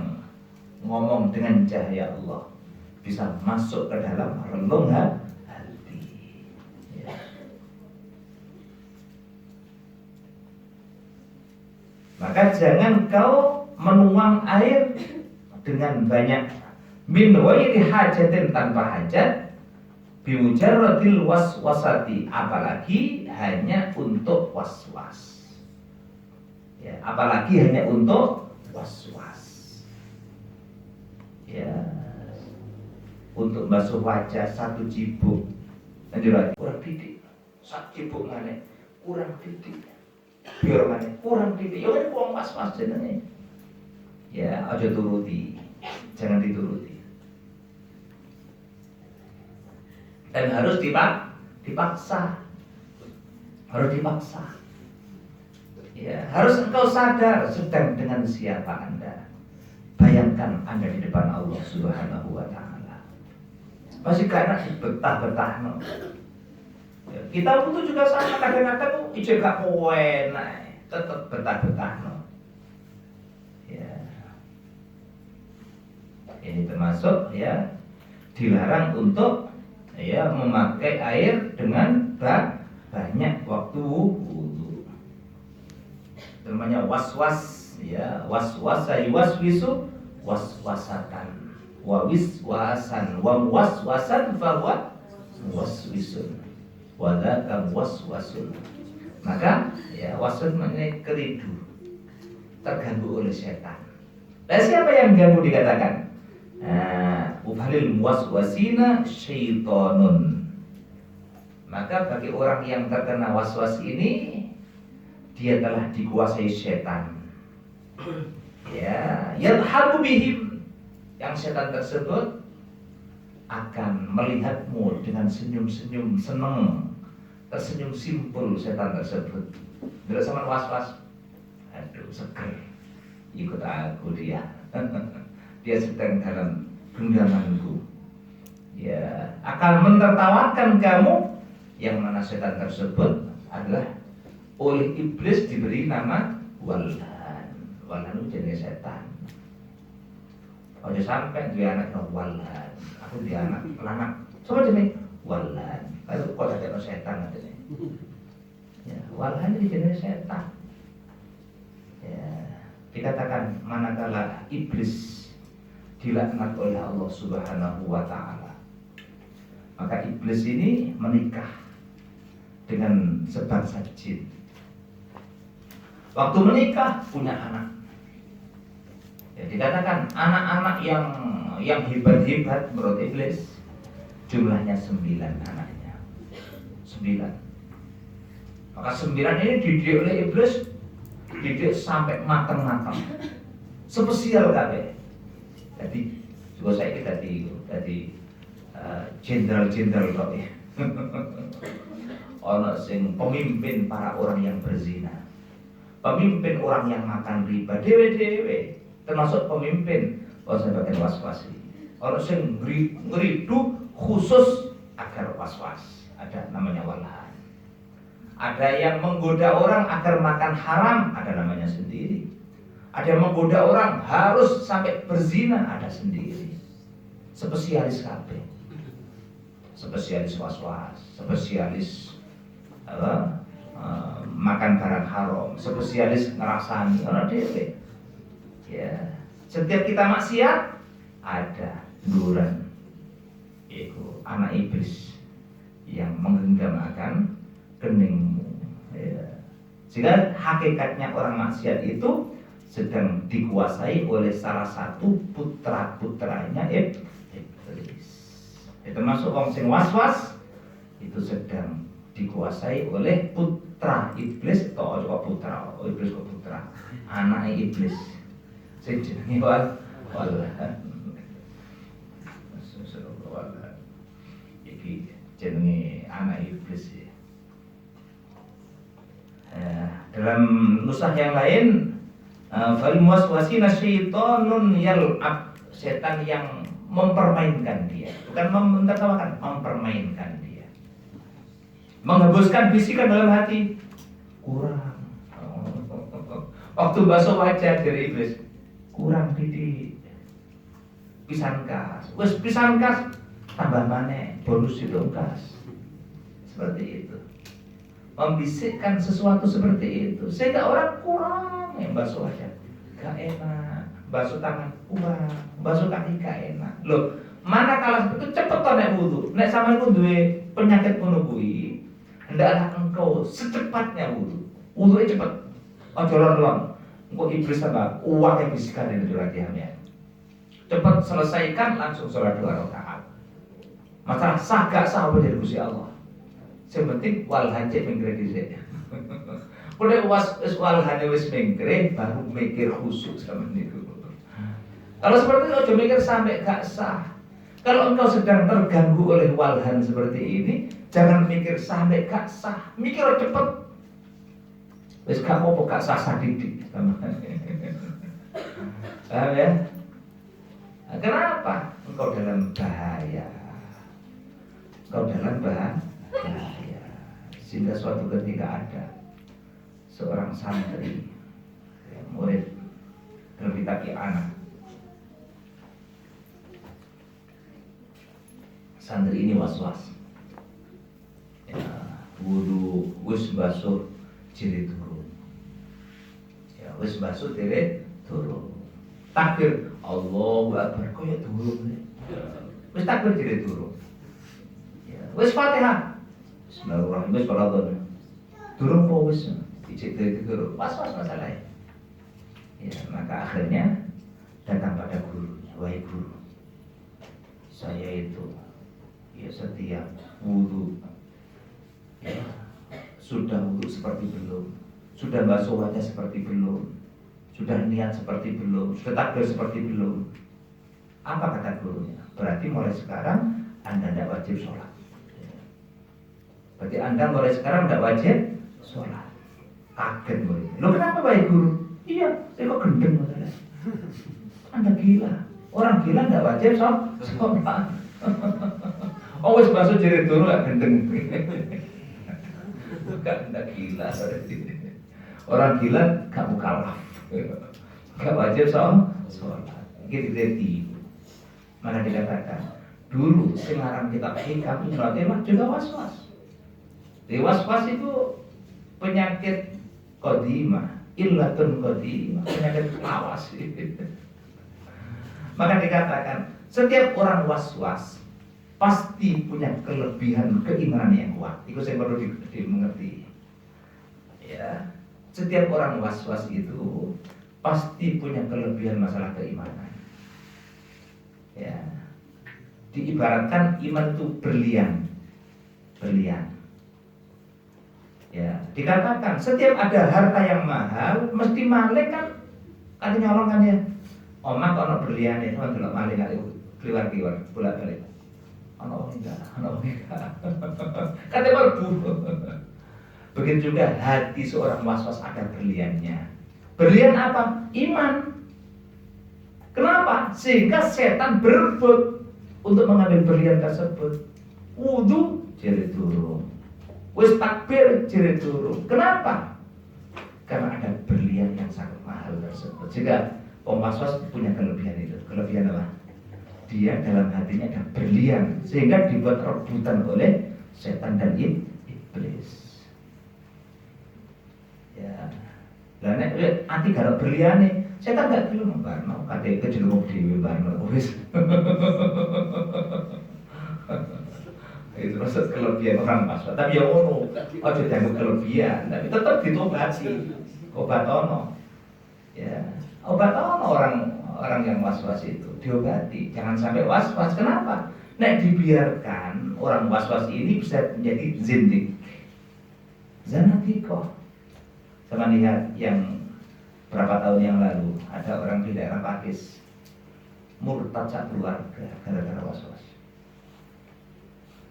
ngomong dengan cahaya Allah, bisa masuk ke dalam relung hati. Ya. Maka jangan kau menuang air dengan banyak, min ghairi hajatin, tanpa hajat, bimujarradil waswasati, apalagi hanya untuk waswas. Ya, apalagi hanya untuk waswas. Ya, untuk basuh wajah 1 cibuk, anjuran kurang titik, 1 cibuk mana kurang titik, biar mana kurang titik, ya udah kurang was-was jenenge. Ya, aja turuti, jangan dituruti. Dan harus dipaksa, harus dipaksa. Ya, harus engkau sadar sedang dengan siapa Anda. Bayangkan Anda di depan Allah Subhanahu wa Ta'ala. Masih karena betah-betah no. Ya, kita butuh juga sama, kadang-kadang ije gak enak, tetap betah-betah no. Ya. Ini termasuk ya dilarang untuk ya memakai air dengan banyak waktu wudu. Namanya waswas. Ya, waswasa yuwaswisu waswasatan wa wiswasan wa muwaswasan fahuwa muwaswisun wa dzaka muwaswasun. Maka ya waswas maknanya kelidu, terganggu oleh setan. Dan siapa yang ganggu dikatakan ufalil muwaswasina syaitonun. Maka bagi orang yang terkena waswas ini, dia telah dikuasai setan. Ya, yadhabu bihim, yang setan tersebut akan melihatmu dengan senyum-senyum seneng, tersenyum simpul setan tersebut. Bila sama was-was, aduh seger, ikut aku dia. Dia sedang dalam genggamanku. Ya, akan menertawakan kamu, yang mana setan tersebut adalah oleh iblis diberi nama walhan. Walhan itu jenis setan. Ojo sampai dia anak walhan, aku dia anak lanang. Coba jenis walhan. Lalu kok ada setan nanti. Ya, walhan itu jenis setan. Ya, dikatakan manakala iblis dilaknat oleh Allah Subhanahu wa Ta'ala, maka iblis ini menikah dengan sebangsa jin. Waktu menikah punya anak. Ya, dikatakan anak-anak yang hebat-hebat menurut iblis jumlahnya 9 anaknya. 9. Maka 9 ini dididik oleh iblis, dididik sampai matang-matang. Spesial kabeh. Jadi juga saya tadi jenderal-jenderal kok ya. Ono sing pemimpin para orang yang berzina, pemimpin orang yang makan riba, dewe-dewe, termasuk pemimpin saya bagian was-was. Ono sing ngeridu khusus agar was-was, ada namanya walhan. Ada yang menggoda orang agar makan haram, ada namanya sendiri. Ada yang menggoda orang harus sampai berzina, ada sendiri. Spesialis kabeh. Spesialis was-was, spesialis makan barang haram, spesialis ngerasani orang dhewe. Ya, setiap kita maksiat ada duran, yaitu anak iblis yang menggenggam akan keningmu. Ya. Sehingga hakikatnya orang maksiat itu sedang dikuasai oleh salah satu putra-putranya iblis. Itu termasuk orang sing was-was itu sedang dikuasai oleh putra iblis atau putra iblis kok putra anak iblis. Sing jenenge walhan. Iki jenenge anak iblis ya. Dalam nusah yang lain fal muwaswasina syaitonun yal'ab, setan yang mempermainkan dia, bukan mentertawakan, mempermainkan dia, menghembuskan bisikan dalam hati, kurang. Waktu basuh wajah dari iblis, kurang titik, pisan kas, wis pisan kas tambah maneh bonus itu kas. Seperti itu. Membisikkan sesuatu seperti itu sehingga orang kurang yang basuh wajah gak enak, basuh tangan kurang, basuh kaki gak enak. Loh, mana kalah itu cepet to nek wudu. Nek sampean duwe penyakit ngono kuwi, hendaklah engkau secepatnya wudu. Wudunya cepet. Ojo lon-lon. Engko iblis tambah uang yang bisikan itu latihannya. Cepat selesaikan langsung sholat 2 rakaat. Masalah sah gak sah dari Gusti Allah. Yang penting wal hajat mingkre dhisik. Kalau wal hajat wis mingkre baru mikir khusyuk sama niku. Kalau seperti itu aja mikir sampai gak sah. Kalau engkau sedang terganggu oleh walhan seperti ini, jangan mikir sampai gak sah. Mikir cepet. Wis gak apa gak sah didik. Paham ya? Nah, kenapa? Engkau dalam bahaya. Engkau dalam bahaya. Sehingga suatu ketika ada seorang santri, murid dalam kitab anak. Santri ini was-was. Ya, wudu wis basuh jilid turun. Ya, wis basuh jilid turun. Takbir Allahu Akbar koyo turun. Wis takbir jilid turun. Ya, wis Fatihah. Bismillahirrahmanirrahim. Wis kalau turun kok wis ijek turun. Was-was masalahnya. Ya, maka akhirnya datang pada gurunya, wahai guru, saya itu ya setiap wudu ya sudah wudu seperti belum, sudah basuh wajah seperti belum, sudah niat seperti belum, sudah takbir seperti belum. Apa kata gurunya? Berarti mulai sekarang Anda tidak wajib sholat. Berarti Anda mulai sekarang tidak wajib sholat. Kaget murid. Loh kenapa baik guru? Iya, saya kok gendeng masalah. Anda gila. Orang gila tidak wajib sholat. Oh wis basuh jilid turun gak gendeng. Bukan Anda gila. Orang gila gak mukallaf. Gak wajib sholat. Ini digerti. Mana dikatakan dulu sekarang kita hikam mah juga was-was. Di was-was itu penyakit qadimah, illatun qadimah, penyakit lawas. Maka dikatakan setiap orang was-was pasti punya kelebihan keimanan yang kuat. Itu saya perlu dimengerti. Ya, setiap orang was-was itu pasti punya kelebihan masalah keimanan. Ya, diibaratkan iman itu berlian. Ya, dikatakan setiap ada harta yang mahal mesti maling kan nyolong kan ya. Omah kalau berlian itu kan delok maling kali keluar bolak-balik. Ono enggak. Kata mlebu. Begitu juga hati seorang was-was ada berliannya. Berlian apa? Iman. Kenapa? Sehingga setan berebut untuk mengambil berlian tersebut. Wudu jilid turun. Wis takbir jilid turun. Kenapa? Karena ada berlian yang sangat mahal tersebut. Jika was-was punya kelebihan itu. Kelebihan apa? Dia dalam hatinya ada berlian sehingga dibuat rebutan oleh setan dan iblis. Ya. Lah nek ati garap berliane, setan gak gelem barno, kate kejelumuk dhewe barno wis. Itu maksud kelebihan orang was-was. Tapi ya ngono, aja dianggap kelebihan, tapi tetap ditobati. Obat ono. Ya, obat ono orang yang was-was itu diobati. Jangan sampai was-was. Kenapa? Nek dibiarkan orang was-was ini bisa menjadi zindik. Zanatikoh. Sama lihat yang berapa tahun yang lalu ada orang di daerah Pakis murtad sak keluarga gara-gara was-was.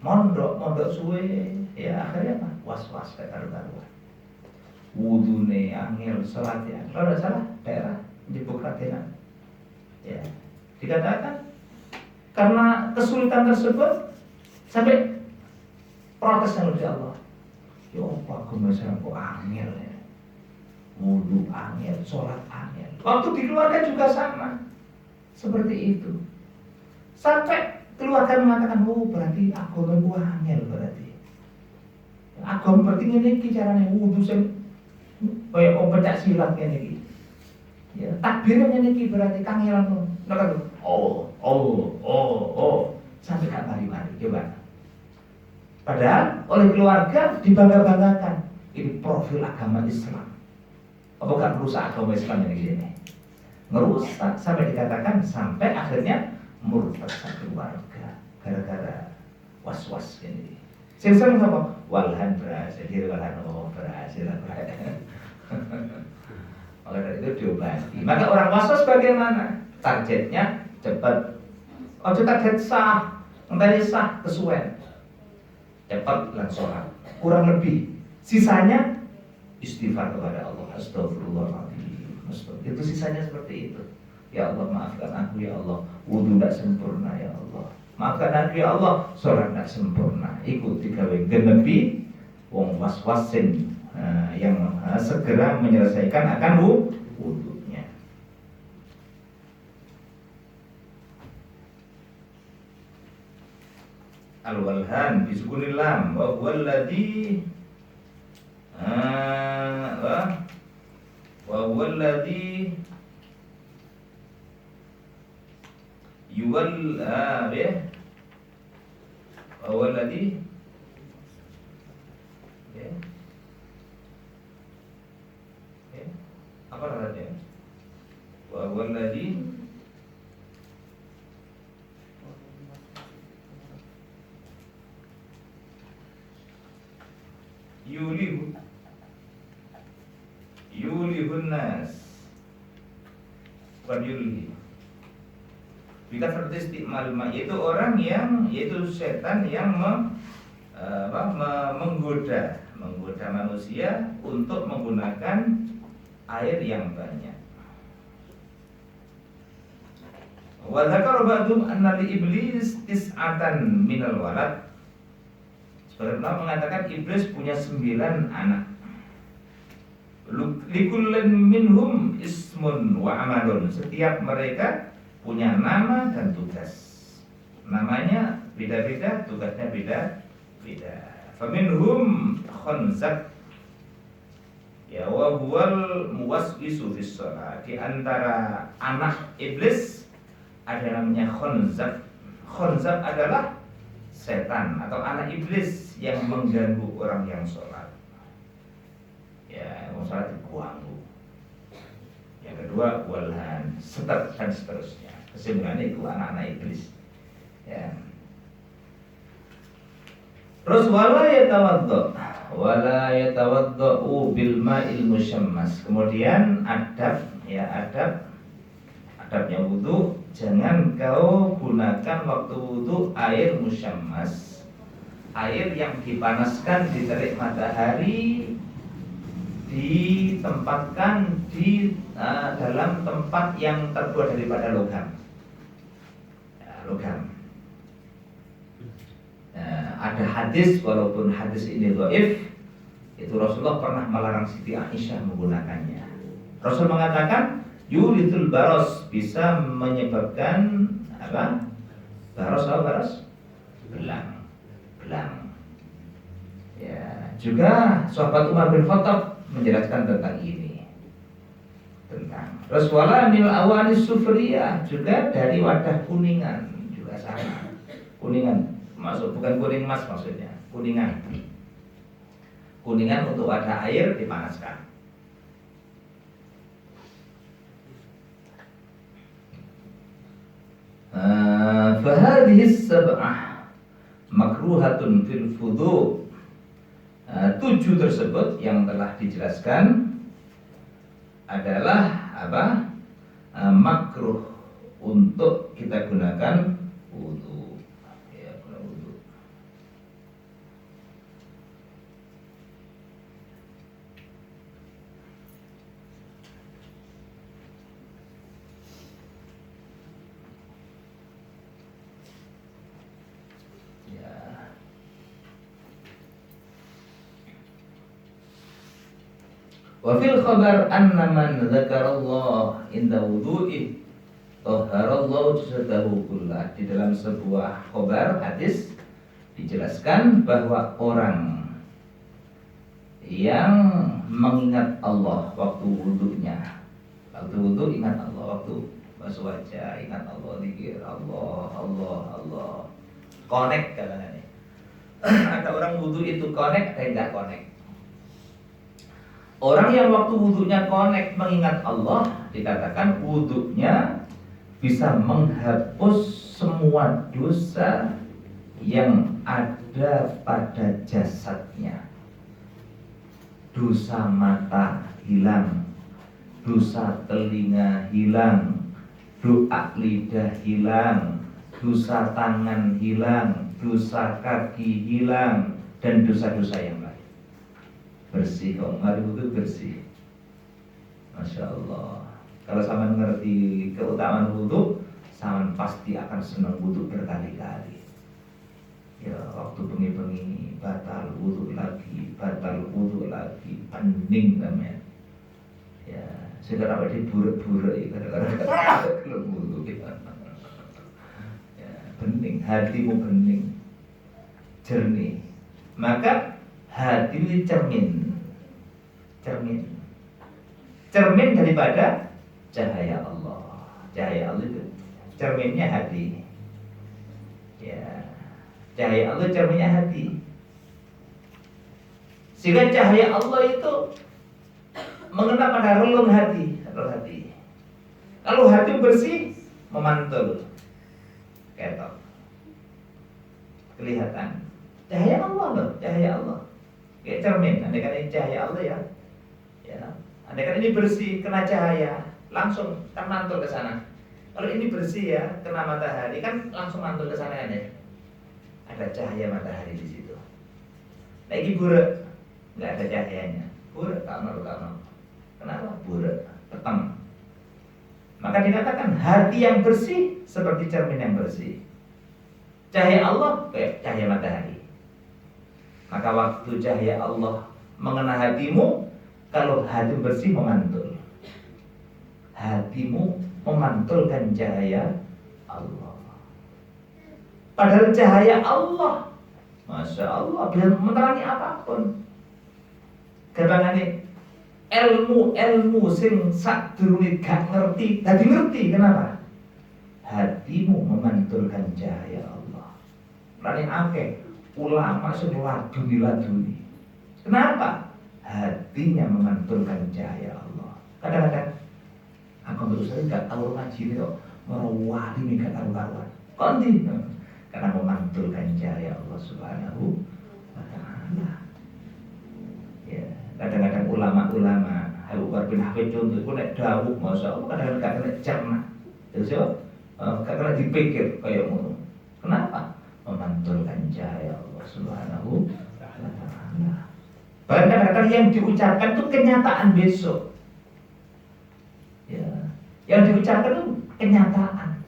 Mondok suwe, ya akhirnya apa? Was-was kayak karuan. Wudune angel, salat ya. Kalau tidak salah daerah Jepuk Radenan. Ya, dikatakan karena kesulitan tersebut sampai protes sama Allah. Ya apa agama kok angel ya. Wudu angel, salat angel. Waktu di keluarga juga sama. Seperti itu. Sampai keluarga mengatakan, oh berarti agama ku angel berarti. Agama berarti ngene iki carane wudu sing kaya pencak silat ngene iki. Ya, takbirnya ngene iki berarti kangelan to. Nek sampai gak mari-mari coba. Padahal oleh keluarga dibangga-banggakan ini profil agama Islam. Apa gak merusak agama Islam yang gini? Merusak sampai dikatakan sampai akhirnya murtad keluarga gara-gara was-was ini. Sing seneng apa? Walhan berhasil, walhan berhasil. Oleh karena itu diobati. Maka orang was-was bagaimana? Targetnya cepat. Ojo target sah, entah sah kesuwen. Cepat langsung sholat. Kurang lebih. Sisanya istighfar kepada Allah. Astagfirullahaladzim. Itu sisanya seperti itu. Ya Allah maafkan aku ya Allah. Wudu tidak sempurna ya Allah. Maafkan aku ya Allah. Sholat tidak sempurna. Ikut digawe genepi wong was-wasin yang segera menyelesaikan akan wudunya. Al-walhan bisukunil lam wa huwal ladzi yuwal wa huwal ladzi apa namanya? Wa huwal ladzi yulihun nas bukan yulih bila seperti istiqmal yaitu orang yang yaitu setan yang menggoda manusia untuk menggunakan air yang banyak. Wa dzakara ba'dhum anna li iblis tis'atan minal walad. Sebenarnya mengatakan iblis punya 9 anak. Likullin minhum ismun wa amalun. Setiap mereka punya nama dan tugas. Namanya beda-beda, tugasnya beda-beda. Faminhum khanzab ya wa huwal muwaswisu fis shalah. Di antara anak iblis ada namanya khanzab. Khanzab adalah setan atau anak iblis yang mengganggu orang yang sholat. Ya, mau sholat diganggu. Yang kedua walhan, setet dan seterusnya. Kesimpulannya itu anak-anak iblis. Ya. Terus wala yatawaddau bil ma'il musyammas. Kemudian adabnya wudu, jangan kau gunakan waktu wudu air musyammas. Air yang dipanaskan di terik matahari, ditempatkan di dalam tempat yang terbuat daripada logam. Ada hadis, walaupun hadis ini dhaif, itu Rasulullah pernah melarang Siti Aisyah menggunakannya. Rasul mengatakan yulidul baros, bisa menyebabkan apa? Baros? Belang. Ya, juga sahabat Umar bin Khattab menjelaskan tentang ini. Terus wala mil awanis sufriyah, juga dari wadah kuningan juga sama. Kuningan masuk, bukan kuning emas maksudnya, kuningan untuk wadah air dipanaskan. Fahadhihi sab'ah makruhatun fil fudu. 7 tersebut yang telah dijelaskan adalah apa? Makruh untuk kita gunakan wudu. Ya, wudu. Wa fil khabar anna man dzakarallah inda wudu'i Taharallahu jasadahu kullah. Di dalam sebuah khobar hadis dijelaskan bahwa orang yang mengingat Allah waktu wudhunya, waktu wudhu ingat Allah, waktu basuh wajah ingat Allah, zikir Allah, Allah, Allah, connect kadang-kadang. Ada orang wudhu itu connect, ada yang nggak connect. Orang yang waktu wudhunya connect mengingat Allah, dikatakan wudhunya bisa menghapus semua dosa yang ada pada jasadnya. Dosa mata hilang, dosa telinga hilang, doa lidah hilang, dosa tangan hilang, dosa kaki hilang, dan dosa-dosa yang lain. Bersih kok, mari wudhu bersih. Masya Allah. Kalau sama mengerti keutamaan wudhu, sama pasti akan senang wudhu berkali-kali. Ya, waktu bengi-bengi batal wudhu lagi, batal wudhu lagi, pening namanya. Ya, sekarang ini buruk-buruk ya, kadang-kadang belum wudhu kita. Ya, bening, hatimu bening, jernih. Maka hati ini cermin daripada cahaya Allah. Cahaya Allah itu cerminnya hati. Ya, cahaya Allah cerminnya hati. Sehingga cahaya Allah itu mengena pada relung hati. Kalau hati bersih, memantul, ketok, kelihatan. Cahaya Allah loh, cahaya Allah. Kayak cermin, andai kan ini cahaya Allah ya. Ya, andai kan ini bersih, kena cahaya, langsung kan mantul ke sana. Kalau ini bersih ya, kena matahari kan langsung mantul ke sana kan ya. Ada cahaya matahari di situ. Nah ini buruk, nggak ada cahayanya. Buruk, kamar. Kenapa? Buruk, peteng. Maka dikatakan hati yang bersih seperti cermin yang bersih. Cahaya Allah kayak cahaya matahari. Maka waktu cahaya Allah mengena hatimu, kalau hati bersih memantul. Hatimu memantulkan cahaya Allah. Padahal cahaya Allah, Masya Allah, bisa menerangi apapun. Kadang-kadang ilmu sing sadurunge gak ngerti, tadi ngerti. Kenapa? Hatimu memantulkan cahaya Allah. Lain akeh ulama sing laduni. Kenapa? Hatinya memantulkan cahaya Allah. Kadang-kadang aku terus saja gak tahu ngaji ini kok merawali nih gak tahu-tahuan. Kondi karena memantulkan cahaya Allah Subhanahu wa ta'ala. Ya, kadang-kadang ulama-ulama Abu Bakar bin Hafid contoh itu nek dawuh Masya Allah kadang-kadang gak kena cerna. Terus ya, gak kena dipikir kayak ngono. Kenapa? Memantulkan cahaya Allah Subhanahu wa ta'ala. Bahkan kadang-kadang yang diucapkan itu kenyataan besok. Ya, yang diucapkan itu kenyataan.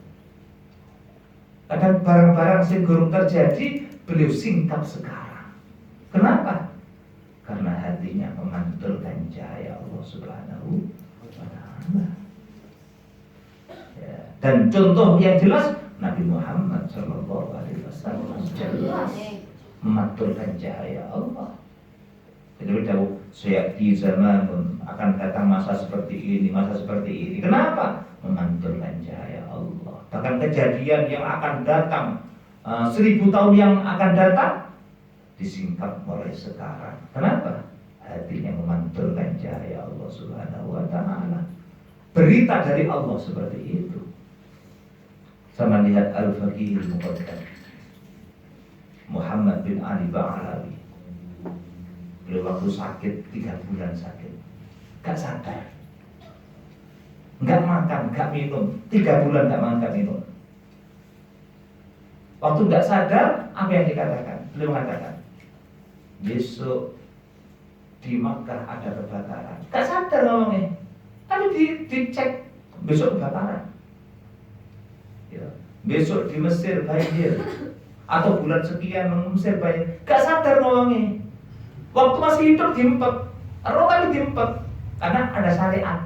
Kadang barang-barang yang gurung terjadi beliau singkap sekarang. Kenapa? Karena hatinya memantulkan cahaya Allah Subhanahu wa ta'ala. Ya, dan contoh yang jelas Nabi Muhammad Shallallahu Alaihi Wasallam jelas memantulkan cahaya Allah. Jadi tahu saya di zaman akan datang masa seperti ini, masa seperti ini. Kenapa? Memantulkan cahaya Allah. Bahkan kejadian yang akan datang 1000 tahun yang akan datang disingkap mulai sekarang. Kenapa? Hatinya memantulkan cahaya Allah Subhanahu wa ta'ala. Berita dari Allah seperti itu. Sama lihat Al-Faqih Al-Muqaddam Muhammad bin Ali Ba'alawi. Beliau waktu sakit 3 bulan sakit, gak sadar, gak makan, gak minum, 3 bulan gak makan, gak minum. Waktu gak sadar, apa yang dikatakan? Beliau mengatakan, besok di Makkah ada kebakaran. Gak sadar ngomongnya, tapi dicek besok kebakaran. Ya. Besok di Mesir banjir, atau bulan sekian Mesir banjir. Gak sadar ngomongnya. Waktu masih hidup diempet, roh kali diempet, karena ada syariat.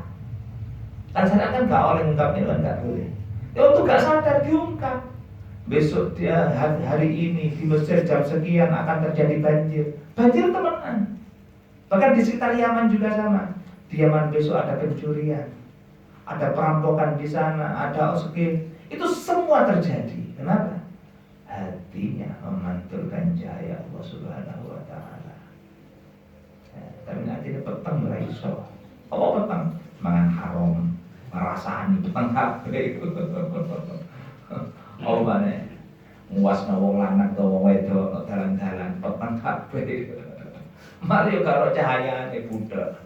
Kan syariat kan gak oleh ngungkapnya kan gak boleh. Untuk gak sadar diungkap. Besok dia hari ini di Mesir jam sekian akan terjadi banjir. Banjir temenan. Bahkan di sekitar Yaman juga sama. Di Yaman besok ada pencurian, ada perampokan di sana, ada oskil. Itu semua terjadi. Kenapa? Hatinya memantulkan cahaya Allah Subhanahu wa Ta'ala. Tapi nanti dia petang raiso. Oh petang mangan haram, ngerasani petang kabeh. Oh mana? Muasna wong lanang to wong wedok dalan-dalan petang kabeh. Mari karo cahayane budak.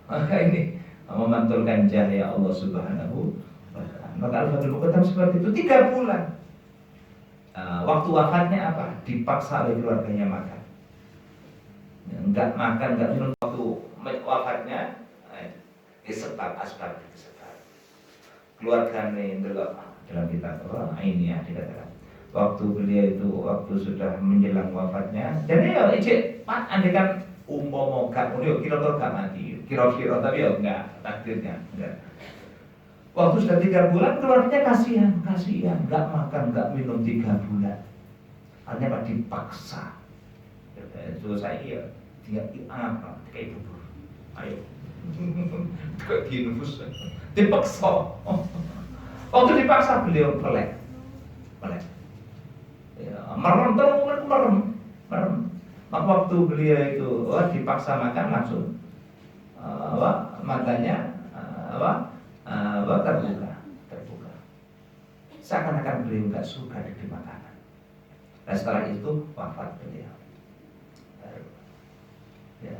Maka ini memantulkan cahaya Allah Subhanahu wa Ta'ala. Maka Al-Fadlul Muqaddam seperti itu 3 bulan. Waktu wafatnya apa? Dipaksa oleh keluarganya makan. Enggak makan, enggak minum. Waktu wafatnya disebar, asbar disebar. Keluarganya dalam kitab ini ya dikatakan. Waktu beliau itu waktu sudah menjelang wafatnya, jadi ya ijek pak andekan umpama gak ngono kira-kira gak mati, kira-kira tapi ya enggak takdirnya enggak. Waktu sudah 3 bulan keluarganya kasihan, enggak makan, enggak minum 3 bulan. Artinya apa? Dipaksa. Itu saya dia apa? Kayak bubur. Ayo. Kayak dinufus. Dipaksa. Waktu dipaksa beliau melek. Ya, merem. Maka waktu beliau itu dipaksa makan langsung matanya terbuka. Seakan-akan beliau nggak suka diberi makanan. Dan setelah itu wafat beliau. Ya,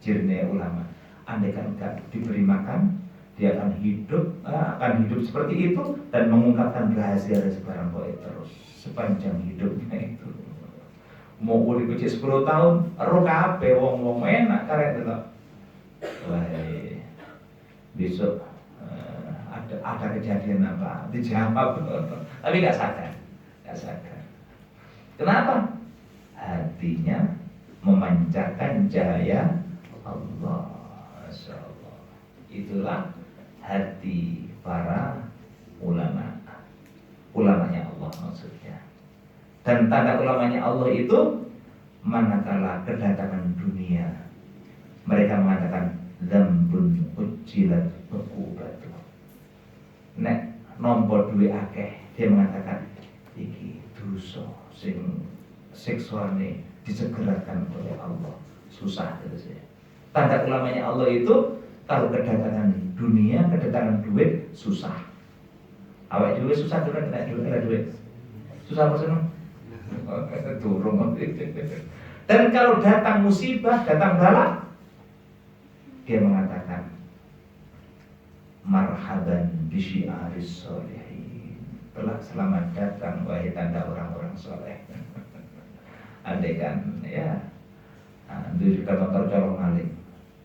jirnya ulama. Andaikan nggak diberi makan, dia akan hidup seperti itu dan mengungkapkan rahasia sebarang boleh terus sepanjang hidupnya itu. Mau urip 10 tahun, ro kabeh wong-wong enak karek delok. Wah, besok ada kejadian apa? Dijawab. Tapi enggak sadar. Kenapa? Hatinya memancarkan cahaya Allah. Masyaallah. Itulah hati para ulamanya Allah maksudnya. Dan tanda ulamanya Allah itu manakala kedatangan dunia mereka mengatakan dzambun ujilat uqubatu. Nek nompo duwe akeh dia mengatakan iki dosa sing siksane disegerakan oleh Allah. Susah terus ya. Tanda ulamanya Allah itu kalau kedatangan dunia, kedatangan duit susah. Awak duit susah tuh kan kena duit. Susah apa seneng? Turun. Dan kalau datang musibah, datang bala, dia mengatakan marhaban bisyi'aris sholihin. Telah selamat datang wahai tanda orang-orang soleh. Andaikan ya, itu juga motor colong maling.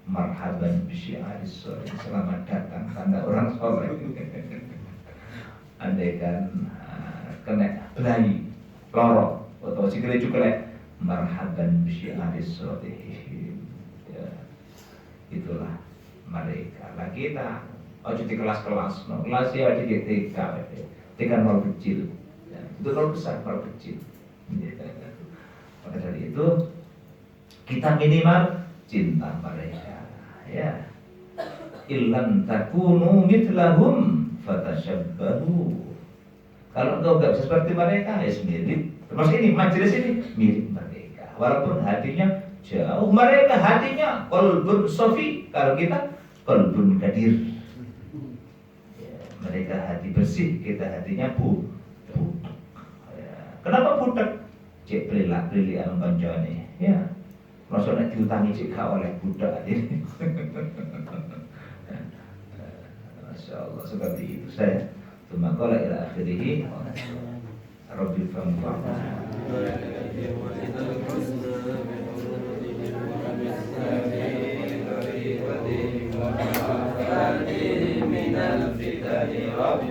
Marhaban bisyi'aris sholihin. Selamat datang tanda orang soleh. Andaikan kena belai loro atau sikile cukup marhaban bisyi'aris sholihin. Ya, itulah mereka. Lah kita ojo di kelas-kelas, no kelas ya di TK nol kecil, ya, itu nol besar, nol kecil. Maka dari itu kita minimal cinta mereka, ya. Illam takunu mithlahum fatashabbahu. Kalau engkau nggak bisa seperti mereka, ya mirip. Termasuk ini majelis ini mirip mereka, walaupun hatinya jauh. Mereka hatinya qalbun sofi, kalau kita qalbun kadir. Mereka hati bersih, kita hatinya budak. Ya. Kenapa budak? Cek beli alam kancane. Ya. Maksudnya diutangi cek oleh budak ini. Masya Allah seperti itu saya. Tsumma qala ila akhirih. Rabbil famfa'na. من الفتن رب